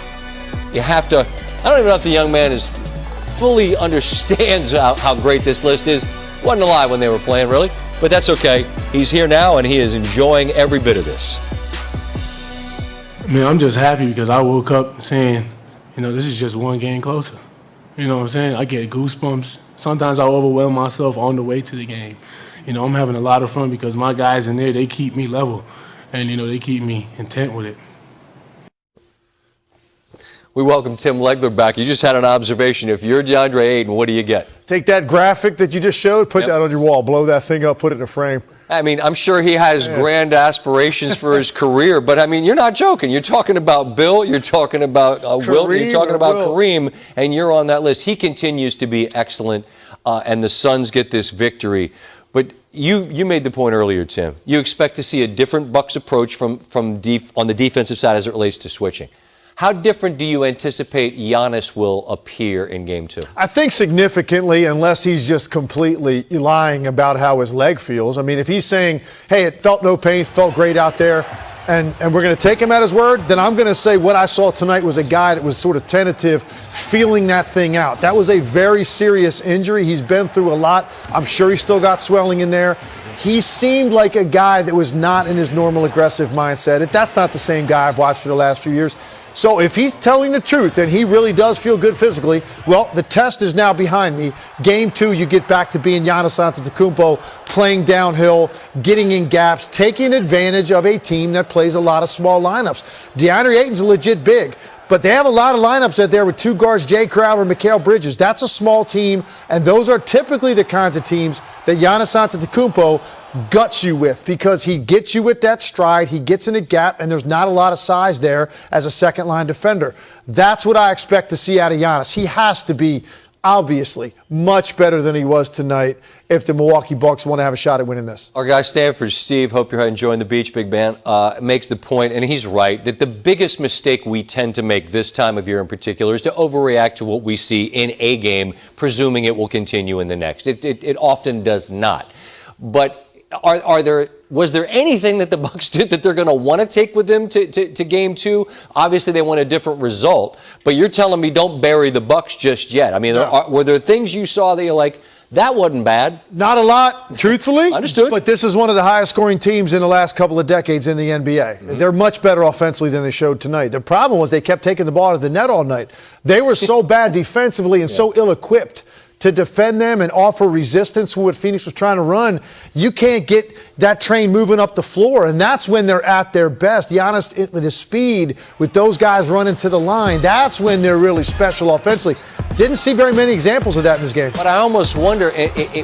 You have to, I don't even know if the young man fully understands how great this list is. Wasn't alive when they were playing, really, but that's okay. He's here now, and he is enjoying every bit of this. I'm just happy because I woke up saying, this is just one game closer. You know what I'm saying? I get goosebumps. Sometimes I overwhelm myself on the way to the game. I'm having a lot of fun because my guys in there, they keep me level, and, they keep me intent with it. We welcome Tim Legler back. You just had an observation. If you're DeAndre Ayton, what do you get? Take that graphic that you just showed, put that on your wall, blow that thing up, put it in a frame. I'm sure he has grand aspirations for his career, but you're not joking. You're talking about Bill, you're talking about Wilt, you're talking about Kareem, and you're on that list. He continues to be excellent, and the Suns get this victory. But you made the point earlier, Tim. You expect to see a different Bucks approach on the defensive side as it relates to switching. How different do you anticipate Giannis will appear in Game 2? I think significantly, unless he's just completely lying about how his leg feels. If he's saying, hey, it felt no pain, felt great out there, and we're going to take him at his word, then I'm going to say what I saw tonight was a guy that was sort of tentative, feeling that thing out. That was a very serious injury. He's been through a lot. I'm sure he's still got swelling in there. He seemed like a guy that was not in his normal aggressive mindset. That's not the same guy I've watched for the last few years. So if he's telling the truth and he really does feel good physically, well, the test is now behind me. Game 2, you get back to being Giannis Antetokounmpo, playing downhill, getting in gaps, taking advantage of a team that plays a lot of small lineups. DeAndre Ayton's a legit big, but they have a lot of lineups out there with two guards, Jay Crowder and Mikal Bridges. That's a small team, and those are typically the kinds of teams that Giannis Antetokounmpo guts you with because he gets you with that stride, he gets in a gap, and there's not a lot of size there as a second-line defender. That's what I expect to see out of Giannis. He has to be, obviously, much better than he was tonight if the Milwaukee Bucks want to have a shot at winning this. Our guy Stanford, Steve, hope you're enjoying the beach, big man, makes the point, and he's right, that the biggest mistake we tend to make this time of year in particular is to overreact to what we see in a game, presuming it will continue in the next. It often does not. But was there anything that the Bucks did that they're going to want to take with them to Game 2? Obviously, they want a different result, but you're telling me don't bury the Bucks just yet. Were there things you saw that you're like, that wasn't bad? Not a lot, truthfully. Understood. But this is one of the highest scoring teams in the last couple of decades in the NBA. Mm-hmm. They're much better offensively than they showed tonight. The problem was they kept taking the ball out of the net all night. They were so bad defensively and so ill-equipped to defend them and offer resistance with what Phoenix was trying to run. You can't get that train moving up the floor, and that's when they're at their best. Giannis, with his speed, with those guys running to the line, that's when they're really special offensively. Didn't see very many examples of that in this game. But I almost wonder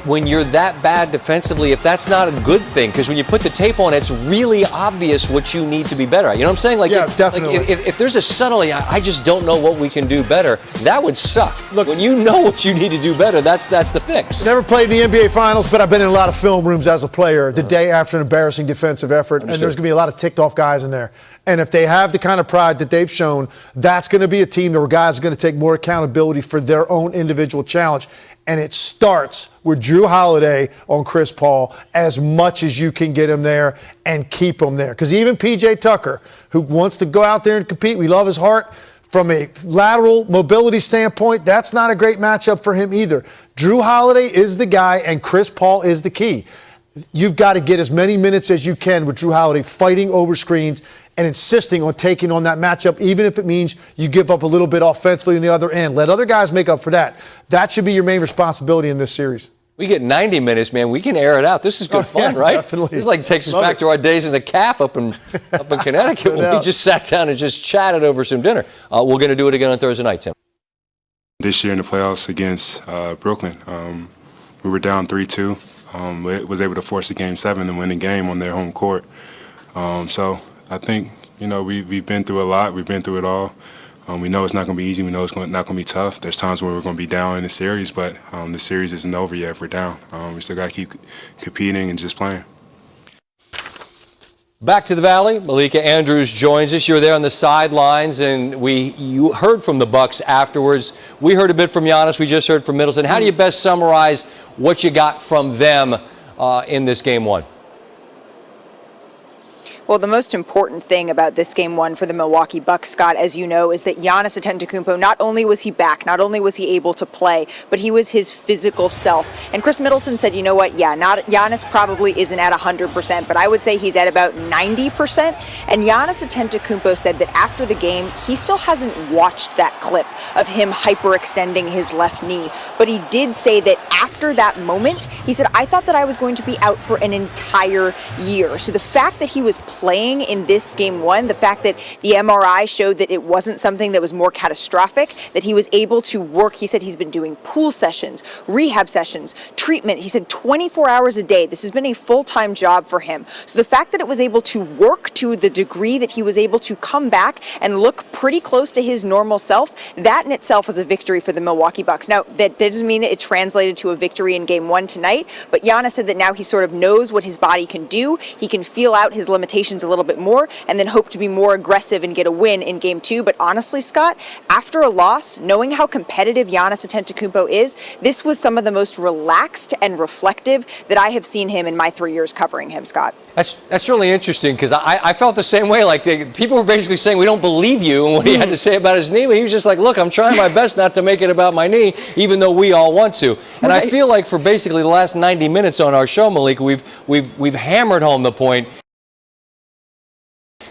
when you're that bad defensively, if that's not a good thing, because when you put the tape on, it's really obvious what you need to be better at. You know what I'm saying? Like, yeah, definitely. Like if there's a subtlety, I just don't know what we can do better, that would suck. Look, when you know what you need to do better, that's the fix. Never played in the NBA Finals, but I've been in a lot of film rooms as a player the day after an embarrassing defensive effort, and there's going to be a lot of ticked off guys in there. And if they have the kind of pride that they've shown, that's going to be a team where guys are going to take more accountability for their own individual challenge. And it starts with Drew Holiday on Chris Paul as much as you can get him there and keep him there. Because even P.J. Tucker, who wants to go out there and compete, we love his heart. From a lateral mobility standpoint, that's not a great matchup for him either. Drew Holiday is the guy, and Chris Paul is the key. You've got to get as many minutes as you can with Drew Holiday fighting over screens and insisting on taking on that matchup, even if it means you give up a little bit offensively on the other end. Let other guys make up for that. That should be your main responsibility in this series. We get 90 minutes, man. We can air it out. This is good fun, right? Definitely. This like takes us back to our days in the CAF up in Connecticut when we just sat down and just chatted over some dinner. We're going to do it again on Thursday night, Tim. This year in the playoffs against Brooklyn, we were down 3-2. Was able to force a Game 7 and win the game on their home court. So I think, we've been through a lot. We've been through it all. We know it's not going to be easy. We know it's not going to be tough. There's times where we're going to be down in the series, but the series isn't over yet if we're down. We still got to keep competing and just playing. Back to the Valley, Malika Andrews joins us. You were there on the sidelines, and you heard from the Bucks afterwards. We heard a bit from Giannis. We just heard from Middleton. How do you best summarize what you got from them in this Game 1? Well, the most important thing about this Game 1 for the Milwaukee Bucks, Scott, as you know, is that Giannis Antetokounmpo, not only was he back, not only was he able to play, but he was his physical self. And Chris Middleton said, you know what, Giannis probably isn't at 100%, but I would say he's at about 90%. And Giannis Antetokounmpo said that after the game, he still hasn't watched that clip of him hyperextending his left knee. But he did say that after that moment, he said, I thought that I was going to be out for an entire year. So the fact that he was playing in this Game 1, the fact that the MRI showed that it wasn't something that was more catastrophic, that he was able to work. He said he's been doing pool sessions, rehab sessions, treatment. He said 24 hours a day. This has been a full-time job for him. So the fact that it was able to work to the degree that he was able to come back and look pretty close to his normal self, that in itself was a victory for the Milwaukee Bucks. Now, that doesn't mean it translated to a victory in Game 1 tonight, but Giannis said that now he sort of knows what his body can do. He can feel out his limitations a little bit more and then hope to be more aggressive and get a win in Game 2. But honestly, Scott, after a loss, knowing how competitive Giannis Antetokounmpo is, this was some of the most relaxed and reflective that I have seen him in my 3 years covering him, Scott. That's really interesting because I felt the same way. Like people were basically saying, we don't believe you and what he had to say about his knee. But he was just like, look, I'm trying my best not to make it about my knee, even though we all want to. And I feel like for basically the last 90 minutes on our show, Malika, we've hammered home the point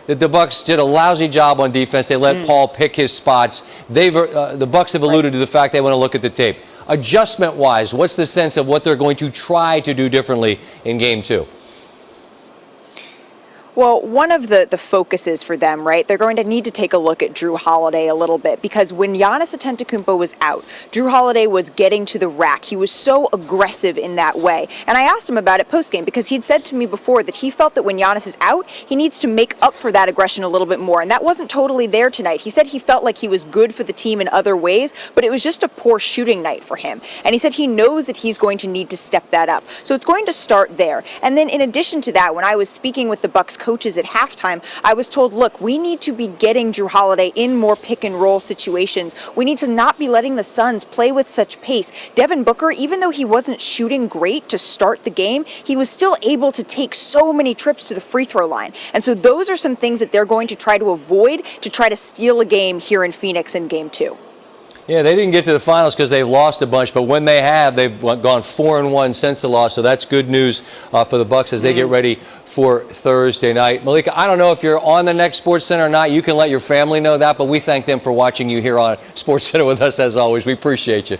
that the Bucks did a lousy job on defense. They let Paul pick his spots. The Bucks have alluded to the fact they want to look at the tape. Adjustment-wise, what's the sense of what they're going to try to do differently in Game 2? Well, one of the focuses for them, right, they're going to need to take a look at Drew Holiday a little bit because when Giannis Antetokounmpo was out, Drew Holiday was getting to the rack. He was so aggressive in that way. And I asked him about it postgame because he'd said to me before that he felt that when Giannis is out, he needs to make up for that aggression a little bit more. And that wasn't totally there tonight. He said he felt like he was good for the team in other ways, but it was just a poor shooting night for him. And he said he knows that he's going to need to step that up. So it's going to start there. And then in addition to that, when I was speaking with the Bucks coaches at halftime, I was told, look, we need to be getting Drew Holiday in more pick and roll situations. We need to not be letting the Suns play with such pace. Devin Booker, even though he wasn't shooting great to start the game, he was still able to take so many trips to the free throw line. And so those are some things that they're going to try to avoid to try to steal a game here in Phoenix in Game 2. Yeah, they didn't get to the finals because they've lost a bunch, but when they have, they've gone 4-1 since the loss, so that's good news for the Bucks as they get ready for Thursday night. Malika, I don't know if you're on the next Sports Center or not. You can let your family know that, but we thank them for watching you here on Sports Center with us as always. We appreciate you.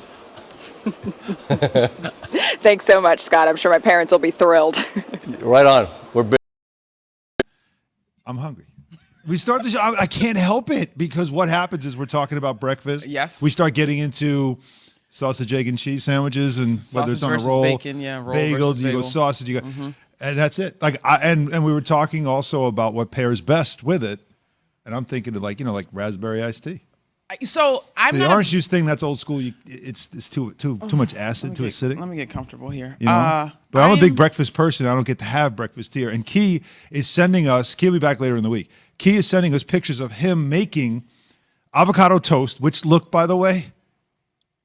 Thanks so much, Scott. I'm sure my parents will be thrilled. Right on. We're big. I'm hungry. We start the show. I can't help it because what happens is we're talking about breakfast. Yes. We start getting into sausage, egg, and cheese sandwiches, and whether it's on a versus roll, bacon, yeah, roll bagels, versus you go bagel. sausage, you go, and that's it. Like, and we were talking also about what pairs best with it, and I'm thinking of like raspberry iced tea. So I'm The not orange juice thing, that's old school. It's too much acid, too acidic. Let me get comfortable here. You know? But I'm a big breakfast person. I don't get to have breakfast here. And Key is sending us, Key will be back later in the week. Key is sending us pictures of him making avocado toast, which looked, by the way,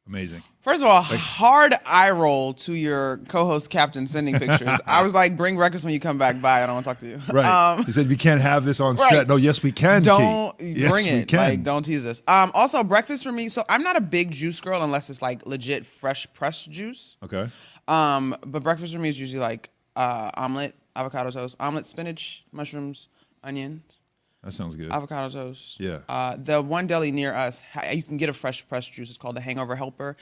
amazing. First of all, hard eye roll to your co-host Captain sending pictures. I was like, bring breakfast when you come back by. I don't want to talk to you. Right. He said, we can't have this on Right. set. No, yes, we can, Don't Key. Yes, bring we it. can. Like, don't tease us. Also, breakfast for me. So I'm not a big juice girl unless it's like legit fresh pressed juice. Okay. But breakfast for me is usually like omelet, avocado toast, omelet, spinach, mushrooms, onions. That sounds good. Avocado toast. Yeah. The one deli near us, you can get a fresh pressed juice. It's called the Hangover Helper.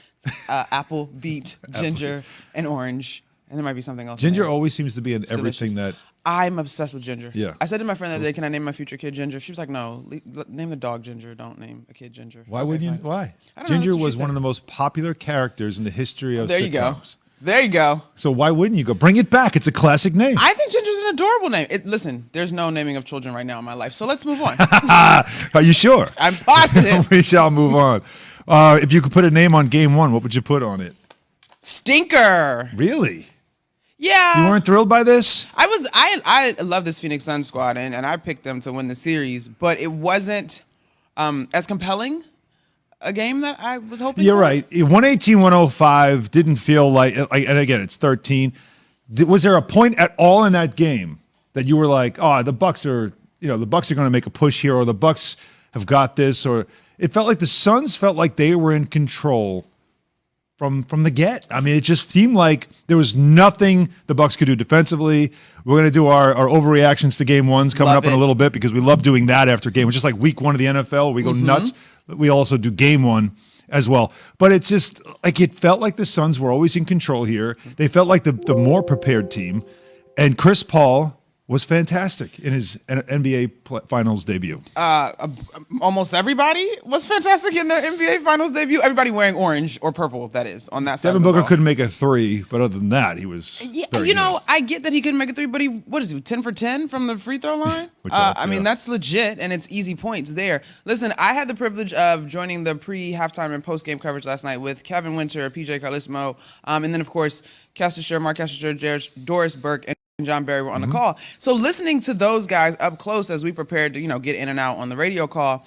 Apple, beet, ginger, and orange. And there might be something else. Ginger in there. always seems to be in It's everything delicious. that. I'm obsessed with ginger. Yeah. I said to my friend the other day, can I name my future kid Ginger? She was like, no, name the dog Ginger. Don't name a kid Ginger. Why wouldn't you? fine. Why? I don't know, Ginger that's what was she one said. of the most popular characters in the history of There you go. sitcoms. There you go. So why wouldn't you go? Bring it back. It's a classic name. I think Ginger's an adorable name. Listen, there's no naming of children right now in my life, so let's move on. Are you sure? I'm positive. We shall move on. If you could put a name on game one, what would you put on it? Stinker. Really? Yeah. You weren't thrilled by this? I love this Phoenix Suns squad, and I picked them to win the series, but it wasn't as compelling a game that I was hoping You're for. right. 118-105 didn't feel like, and again, it's 13. Was there a point at all in that game that you were like, oh, the Bucks are going to make a push here, or the Bucks have got this, or it felt like the Suns felt like they were in control from the get. I mean, it just seemed like there was nothing the Bucks could do defensively. We're going to do our overreactions to game ones coming up in a little bit because we love doing that after game. It's just like week one of the NFL. We go nuts. We also do game one as well. But it's just like it felt like the Suns were always in control here. They felt like the more prepared team. And Chris Paul was fantastic in his NBA Finals debut. Almost everybody was fantastic in their NBA Finals debut. Everybody wearing orange or purple, that is, on that side Devin of the Booker ball. couldn't make a three, but other than that, he was very good. I get that he couldn't make a three, but what is he, 10 for 10 from the free throw line? Which helps, I mean, that's legit, and it's easy points there. Listen, I had the privilege of joining the pre-halftime and post-game coverage last night with Kevin Winter, PJ Carlesimo, and then, of course, Mark Kestecher, Doris Burke, and John Barry were on the call. So listening to those guys up close as we prepared to, get in and out on the radio call,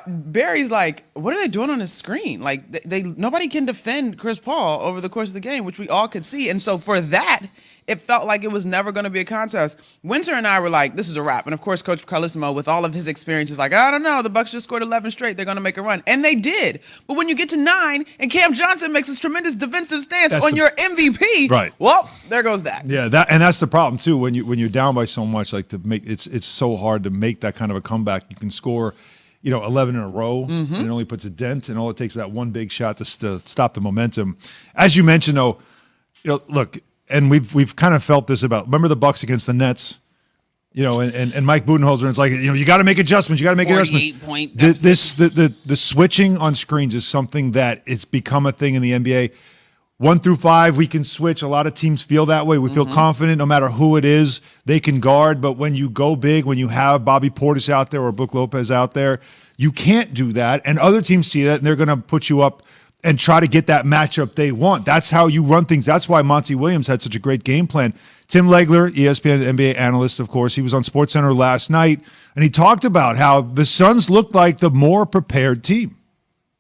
Barry's like, what are they doing on his screen? Like, nobody can defend Chris Paul over the course of the game, which we all could see. And so for that, it felt like it was never going to be a contest. Winter and I were like, this is a wrap. And of course, Coach Carlesimo, with all of his experience, is like, I don't know, the Bucks just scored 11 straight. They're going to make a run. And they did. But when you get to 9 and Cam Johnson makes this tremendous defensive stance on your MVP, right? Well, there goes that. Yeah, that's the problem too. When you're down by so much, like to make it's so hard to make that kind of a comeback. You can score, 11 in a row, and it only puts a dent, and all it takes is that one big shot to stop the momentum. As you mentioned, though, look. And we've kind of felt this about. Remember the Bucks against the Nets, and Mike Budenholzer. It's like you got to make adjustments. You got to make adjustments. 48-point The switching on screens is something that it's become a thing in the NBA. 1 through 5, we can switch. A lot of teams feel that way. We feel confident no matter who it is, they can guard. But when you go big, when you have Bobby Portis out there or Brook Lopez out there, you can't do that. And other teams see that, and they're going to put you up and try to get that matchup they want. That's how you run things. That's why Monty Williams had such a great game plan. Tim Legler, ESPN NBA analyst, of course, he was on SportsCenter last night, and he talked about how the Suns looked like the more prepared team.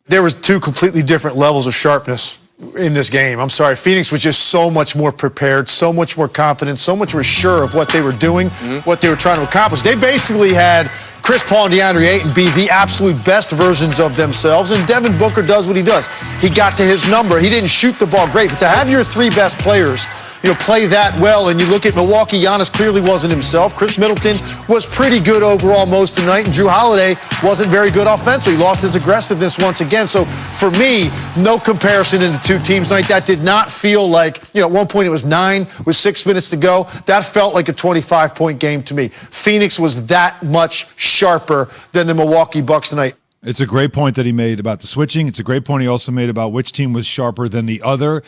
There was two completely different levels of sharpness in this game. I'm sorry. Phoenix was just so much more prepared, so much more confident, so much more sure of what they were doing, what they were trying to accomplish. They basically had Chris Paul and DeAndre Ayton be the absolute best versions of themselves, and Devin Booker does what he does. He got to his number. He didn't shoot the ball great, but to have your three best players play that well. And you look at Milwaukee, Giannis clearly wasn't himself. Chris Middleton was pretty good overall most of the night, and Drew Holiday wasn't very good offensively. He lost his aggressiveness once again. So for me, no comparison in the two teams tonight. That did not feel like, at one point it was 9 with 6 minutes to go. That felt like a 25-point game to me. Phoenix was that much sharper than the Milwaukee Bucks tonight. It's a great point that he made about the switching. It's a great point he also made about which team was sharper than the other.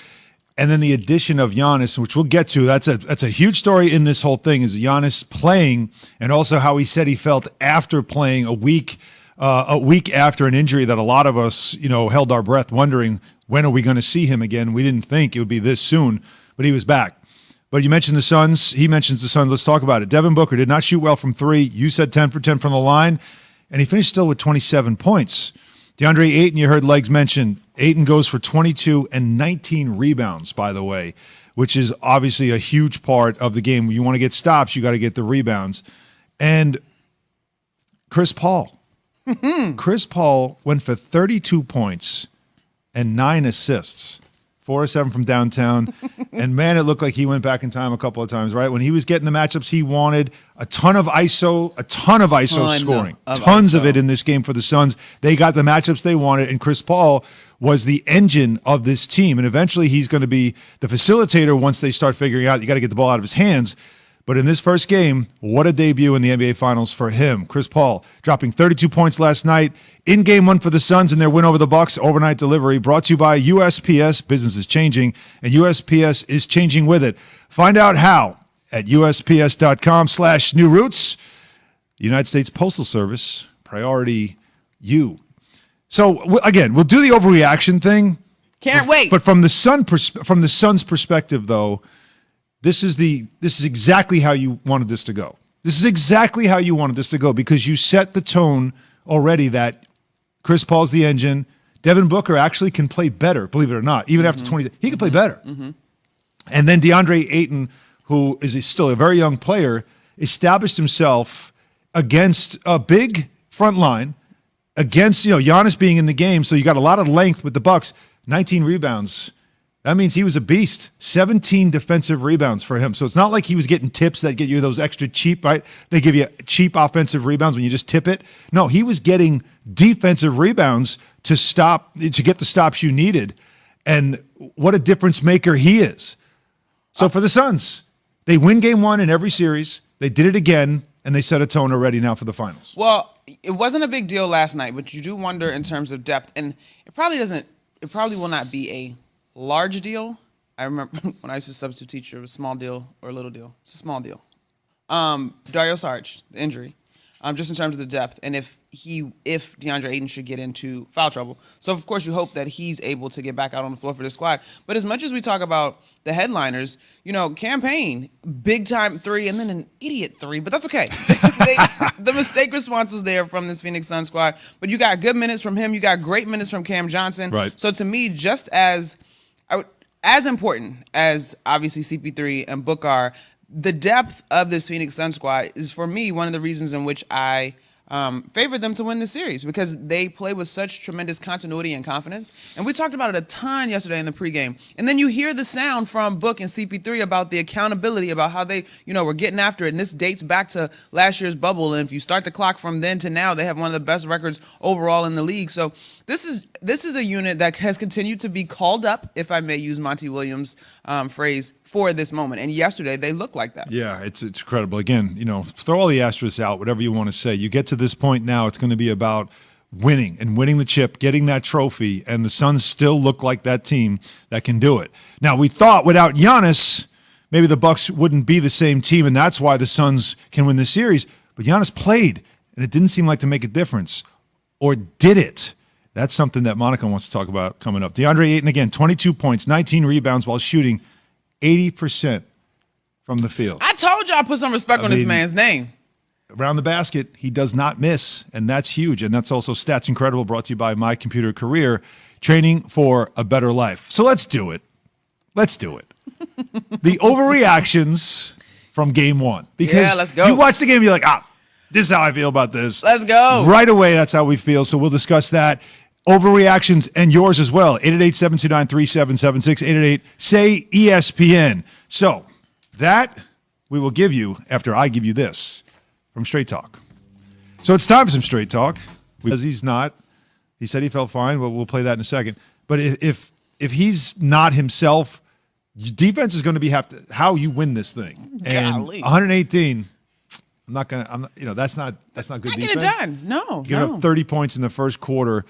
And then the addition of Giannis, which we'll get to, that's a huge story in this whole thing, is Giannis playing, and also how he said he felt after playing a week after an injury that a lot of us, held our breath wondering, when are we going to see him again? We didn't think it would be this soon, but he was back. But you mentioned the Suns. He mentions the Suns. Let's talk about it. Devin Booker did not shoot well from 3. You said 10 for 10 from the line, and he finished still with 27 points. DeAndre Ayton, you heard Legs mention. Ayton goes for 22 and 19 rebounds, by the way, which is obviously a huge part of the game. When you want to get stops, you got to get the rebounds. And Chris Paul. Chris Paul went for 32 points and 9 assists. 4 or 7 from downtown. And, man, it looked like he went back in time a couple of times, right? When he was getting the matchups he wanted, a ton of ISO scoring. Tons of it in this game for the Suns. They got the matchups they wanted, and Chris Paul was the engine of this team. And eventually he's going to be the facilitator once they start figuring out you got to get the ball out of his hands. But in this first game, what a debut in the NBA Finals for him. Chris Paul dropping 32 points last night in Game 1 for the Suns in their win over the Bucks. Overnight delivery brought to you by USPS. Business is changing, and USPS is changing with it. Find out how at USPS.com/New Roots. The United States Postal Service, priority you. So, again, we'll do the overreaction thing. Can't wait. But from the Suns' perspective, though, This is exactly how you wanted this to go. This is exactly how you wanted this to go because you set the tone already that Chris Paul's the engine. Devin Booker actually can play better, believe it or not. Even after 20, he can play better. And then DeAndre Ayton, who is still a very young player, established himself against a big front line, against Giannis being in the game. So you got a lot of length with the Bucks. 19 rebounds. That means he was a beast. 17 defensive rebounds for him. So it's not like he was getting tips that get you those extra cheap, right? They give you cheap offensive rebounds when you just tip it. No, he was getting defensive rebounds to get the stops you needed. And what a difference maker he is. So for the Suns, they win Game 1 in every series. They did it again, and they set a tone already now for the finals. Well, it wasn't a big deal last night, but you do wonder in terms of depth. And it probably will not be a large deal. I remember when I used to substitute teacher, it was small deal or little deal. It's a small deal. Dario Saric, the injury, just in terms of the depth, and if DeAndre Ayton should get into foul trouble. So of course you hope that he's able to get back out on the floor for this squad. But as much as we talk about the headliners, Cam Payne, big time 3, and then an idiot 3, but that's okay. The mistake response was there from this Phoenix Suns squad. But you got good minutes from him. You got great minutes from Cam Johnson. Right. So to me, just as important as obviously CP3 and Book are, the depth of this Phoenix Suns squad is, for me, one of the reasons in which I favor them to win the series, because they play with such tremendous continuity and confidence. And we talked about it a ton yesterday in the pregame. And then you hear the sound from Book and CP3 about the accountability, about how they, were getting after it. And this dates back to last year's bubble. And if you start the clock from then to now, they have one of the best records overall in the league. So this is a unit that has continued to be called up, if I may use Monty Williams' phrase, for this moment. And yesterday, they look like that. Yeah, it's incredible. Again, throw all the asterisks out, whatever you want to say. You get to this point now, it's going to be about winning and winning the chip, getting that trophy, and the Suns still look like that team that can do it. Now, we thought without Giannis, maybe the Bucks wouldn't be the same team, and that's why the Suns can win the series. But Giannis played, and it didn't seem like to make a difference. Or did it? That's something that Monica wants to talk about coming up. DeAndre Ayton, again, 22 points, 19 rebounds while shooting 80% from the field. I told y'all put some respect on this man's name. Around the basket, he does not miss, and that's huge. And that's also Stats Incredible, brought to you by My Computer Career, training for a better life. So let's do it. Let's do it. The overreactions from Game 1. Because let's go. You watch the game, and you're like, this is how I feel about this. Let's go. Right away, that's how we feel. So we'll discuss that. overreactions and yours as well. 888-729-3776, 888-SAY-ESPN. So that we will give you after I give you this from Straight Talk. So it's time for some Straight Talk. Because he's not. He said he felt fine, but we'll play that in a second. But if he's not himself, defense is going to be how you win this thing. And Golly. 118, that's not good defense. Get it done. No. Giving up 30 points in the first quarter.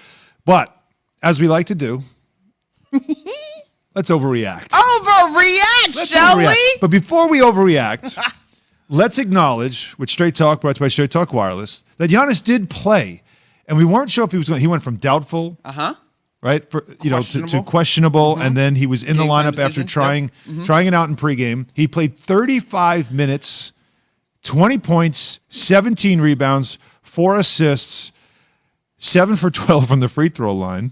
But as we like to do, let's overreact. Shall we? But before we overreact, let's acknowledge, with Straight Talk, brought to you by Straight Talk Wireless, that Giannis did play. And we weren't sure if he was going. He went from doubtful, right, to questionable, and then he was in the lineup after trying it out in pregame. He played 35 minutes, 20 points, 17 rebounds, 4 assists, 7 for 12 from the free throw line.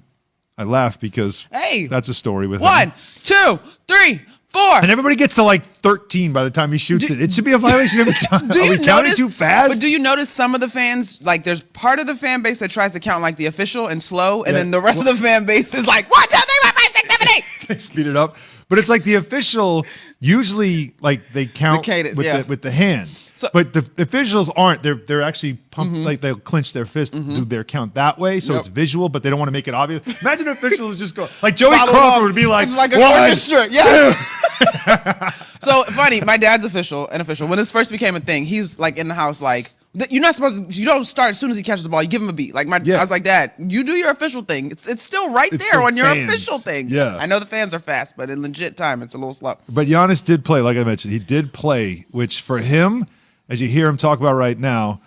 I laugh because that's a story with him. 1, 2, 3, 4. And everybody gets to like 13 by the time he shoots it. It should be a violation every time. Do Are you we counting notice, too fast? But do you notice some of the fans, like there's part of the fan base that tries to count like the official and slow, and then the rest of the fan base is like 1, 2, 3, 4, 5, 6, 7, 8. They speed it up. But it's like the official, usually like they count The cadence, with the hand. But the officials aren't. They're actually pumped, like they'll clench their fist and do their count that way, so it's visual, but they don't want to make it obvious. Imagine officials just go, like Joey Crawford would be like, it's like an orchestra. Yeah. So funny, my dad's an official. When this first became a thing, he was like in the house like, you're not supposed to, you don't start as soon as he catches the ball, you give him a beat. Like I was like, Dad, you do your official thing. It's still right there on your official thing. Yeah. I know the fans are fast, but in legit time, it's a little slow. But Giannis did play, like I mentioned. He did play, which for him, as you hear him talk about right now,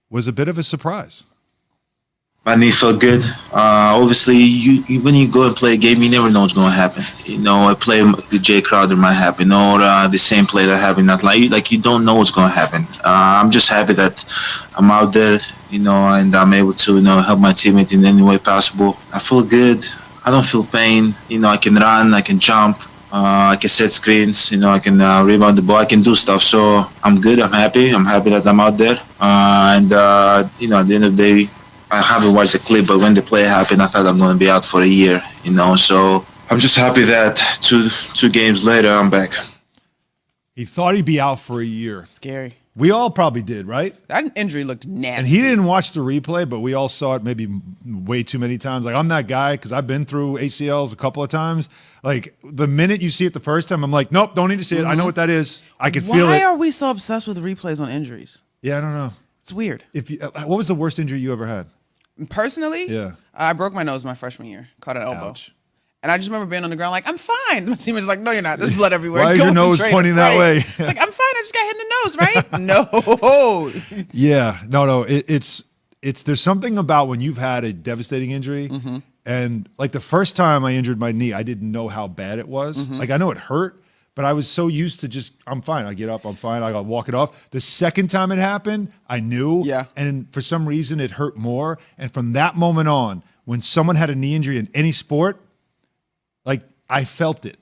was a bit of a surprise. My knee felt good. Obviously, when you go and play a game, you never know what's going to happen. I play with Jay Crowder might happen, or the same play that happened. Not like you don't know what's going to happen. I'm just happy that I'm out there, and I'm able to, help my teammate in any way possible. I feel good. I don't feel pain. I can run. I can jump. I can set screens, I can rebound the ball, I can do stuff. So I'm good, I'm happy that I'm out there. At the end of the day, I haven't watched the clip, but when the play happened, I thought I'm going to be out for a year, So I'm just happy that two games later, I'm back. He thought he'd be out for a year. Scary. We all probably did, right? That injury looked nasty. And he didn't watch the replay, but we all saw it maybe way too many times. Like, I'm that guy because I've been through ACLs a couple of times. Like, the minute you see it the first time, I'm like, nope, don't need to see it. I know what that is. I can feel it. Why are we so obsessed with replays on injuries? Yeah, I don't know. It's weird. What was the worst injury you ever had? Personally? Yeah. I broke my nose my freshman year. Caught an elbow. Ouch. And I just remember being on the ground like, I'm fine. My teammates is like, no, you're not. There's blood everywhere. Why is Go your nose train. pointing that way? It's like, I'm fine. I just got hit in the nose, right? No. Yeah. No. It's there's something about when you've had a devastating injury, and like the first time I injured my knee, I didn't know how bad it was. Like, I know it hurt, but I was so used to just, I'm fine. I get up, I'm fine. I got to walk it off. The second time it happened, I knew. Yeah. And for some reason, it hurt more. And from that moment on, when someone had a knee injury in any sport, like, I felt it.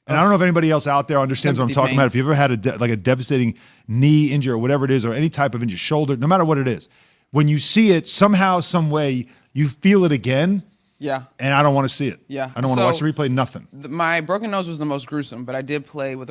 And I don't know if anybody else out there understands what I'm talking about. If you've ever had a devastating knee injury or whatever it is, or any type of injury, shoulder, no matter what it is, when you see it, somehow, some way, you feel it again. Yeah. And I don't want to see it. Yeah. I don't want to watch the replay, nothing. My broken nose was the most gruesome, but I did play with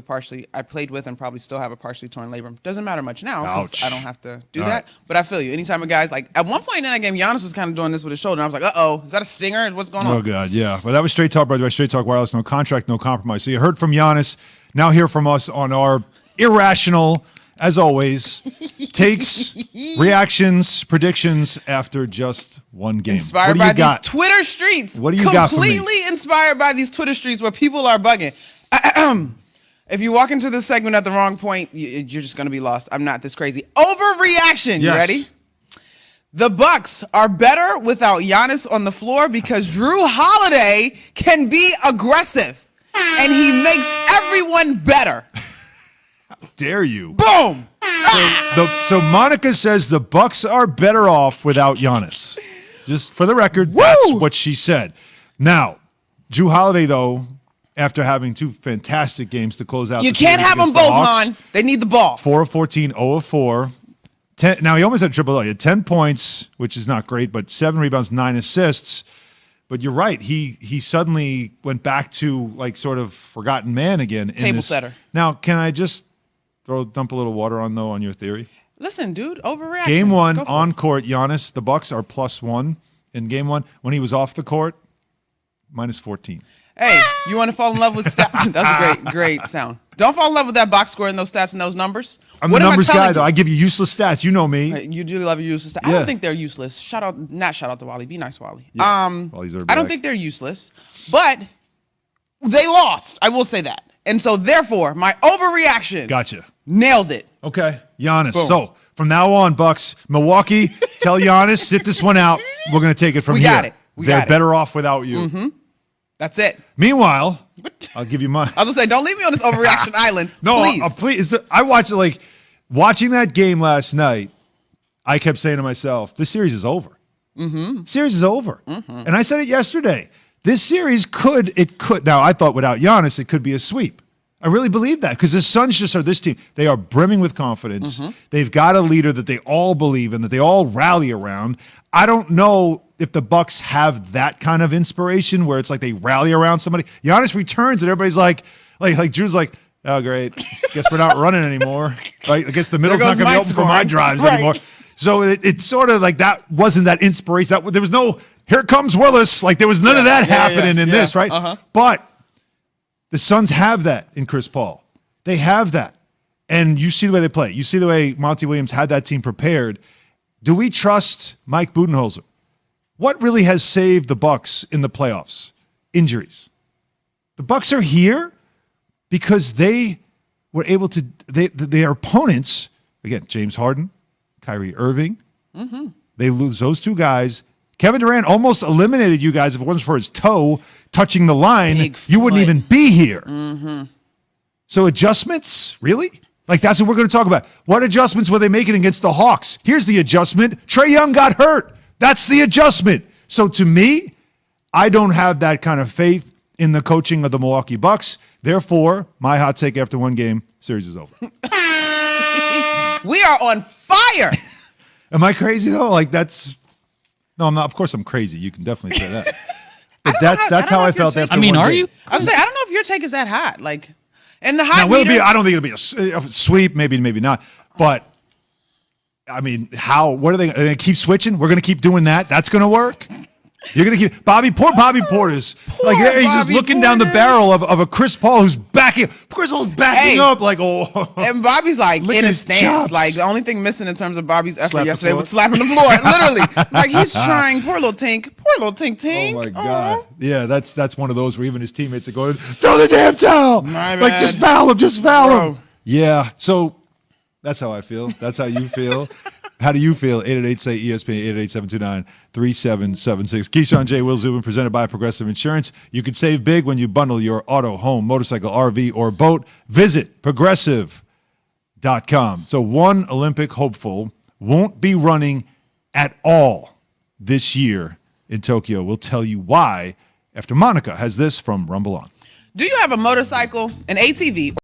I played with and probably still have a partially torn labrum. Doesn't matter much now because I don't have to do that. Right. But I feel you. Anytime a guy's like, at one point in that game, Giannis was kind of doing this with his shoulder. And I was like, uh-oh, is that a stinger? What's going on? Oh, God, yeah. But that was Straight Talk, brother. Straight Talk Wireless, no contract, no compromise. So you heard from Giannis. Now hear from us on our irrational, as always, takes, reactions, predictions after just one game. Inspired by these Twitter streets. What do you got for me? Completely inspired by these Twitter streets where people are bugging. If you walk into this segment at the wrong point, you're just going to be lost. I'm not this crazy. Overreaction. You ready? The Bucks are better without Giannis on the floor because Drew Holiday can be aggressive and he makes everyone better. Dare you? Boom! So Monica says the Bucks are better off without Giannis. Just for the record, that's what she said. Now, Drew Holiday, though, after having two fantastic games to close out, you can't have them both, Hon. They need the ball. 4 of 14, 0 of 4. Now, he almost had triple-double. He had 10 points, which is not great, but 7 rebounds, 9 assists. But you're right. He suddenly went back to like sort of forgotten man again. Table setter. Now, can I just dump a little water on your theory? Listen, dude, overreaction. Game 1 on court, Giannis, the Bucks are +1 in game 1. When he was off the court, -14. Hey, you want to fall in love with stats? That's a great sound. Don't fall in love with that box score and those stats and those numbers. I'm the numbers guy, though. I give you useless stats. You know me. You do love your useless stats. I don't think they're useless. Not shout out to Wally. Be nice, Wally. Yeah. I don't think they're useless, but they lost. I will say that. And so, therefore, my overreaction. Gotcha. Nailed it. Okay, Giannis. Boom. So from now on, Bucks, Milwaukee, tell Giannis, sit this one out. We're going to take it from here. We got it. They're better off without you. Mm-hmm. That's it. Meanwhile, I'll give you mine. I was going to say, don't leave me on this overreaction island. No, please. Please. I watched it watching that game last night. I kept saying to myself, this series is over. Mm-hmm. Series is over. Mm-hmm. And I said it yesterday. This series could. Now, I thought without Giannis, it could be a sweep. I really believe that because the Suns just are this team. They are brimming with confidence. Mm-hmm. They've got a leader that they all believe in, that they all rally around. I don't know if the Bucks have that kind of inspiration where it's like they rally around somebody. Giannis returns and everybody's like Drew's like, oh, great. Guess we're not running anymore. Right? I guess the middle's not going to be open for my drives anymore. So it's sort of like that wasn't that inspiration. There was no, here comes Willis. Like there was none of that happening in this, right? Uh-huh. But the Suns have that in Chris Paul. They have that. And you see the way they play. You see the way Monty Williams had that team prepared. Do we trust Mike Budenholzer? What really has saved the Bucks in the playoffs? Injuries. The Bucks are here because they were able to, their opponents, again, James Harden, Kyrie Irving, they lose those two guys. Kevin Durant almost eliminated you guys if it wasn't for his toe touching the line. You wouldn't even be here. Mm-hmm. So adjustments? Really? Like that's what we're going to talk about. What adjustments were they making against the Hawks? Here's the adjustment. Trae Young got hurt. That's the adjustment. So to me, I don't have that kind of faith in the coaching of the Milwaukee Bucks. Therefore, my hot take after one game, series is over. We are on fire. Am I crazy though? Like that's no, I'm not. Of course, I'm crazy. You can definitely say that. But that's how I felt after. I mean, one are game. you? I was saying, I don't know if your take is that hot. Like, and the hot Now, will it meter. be? I don't think it'll be a sweep. Maybe not. But I mean, how? What are they going to keep switching? We're going to keep doing that. That's going to work. You're going to keep Bobby Portis. Like he's just looking down the barrel of a Chris Paul who's backing. Chris Paul's backing up like And Bobby's like in a stance. chops. Like the only thing missing in terms of Bobby's effort Slap the yesterday floor. was slapping the floor. Literally, like he's trying. Poor little Tink. Oh my God. Yeah, that's one of those where even his teammates are going, throw the damn towel. Like just foul him. Yeah. So that's how I feel. That's how you feel. How do you feel? 888-SAY-ESPN, 888-729-3776. Keyshawn J. Will Zubin, presented by Progressive Insurance. You can save big when you bundle your auto, home, motorcycle, RV, or boat. Visit Progressive.com. So one Olympic hopeful won't be running at all this year in Tokyo. We'll tell you why after Monica has this from Rumble On. Do you have a motorcycle, an ATV,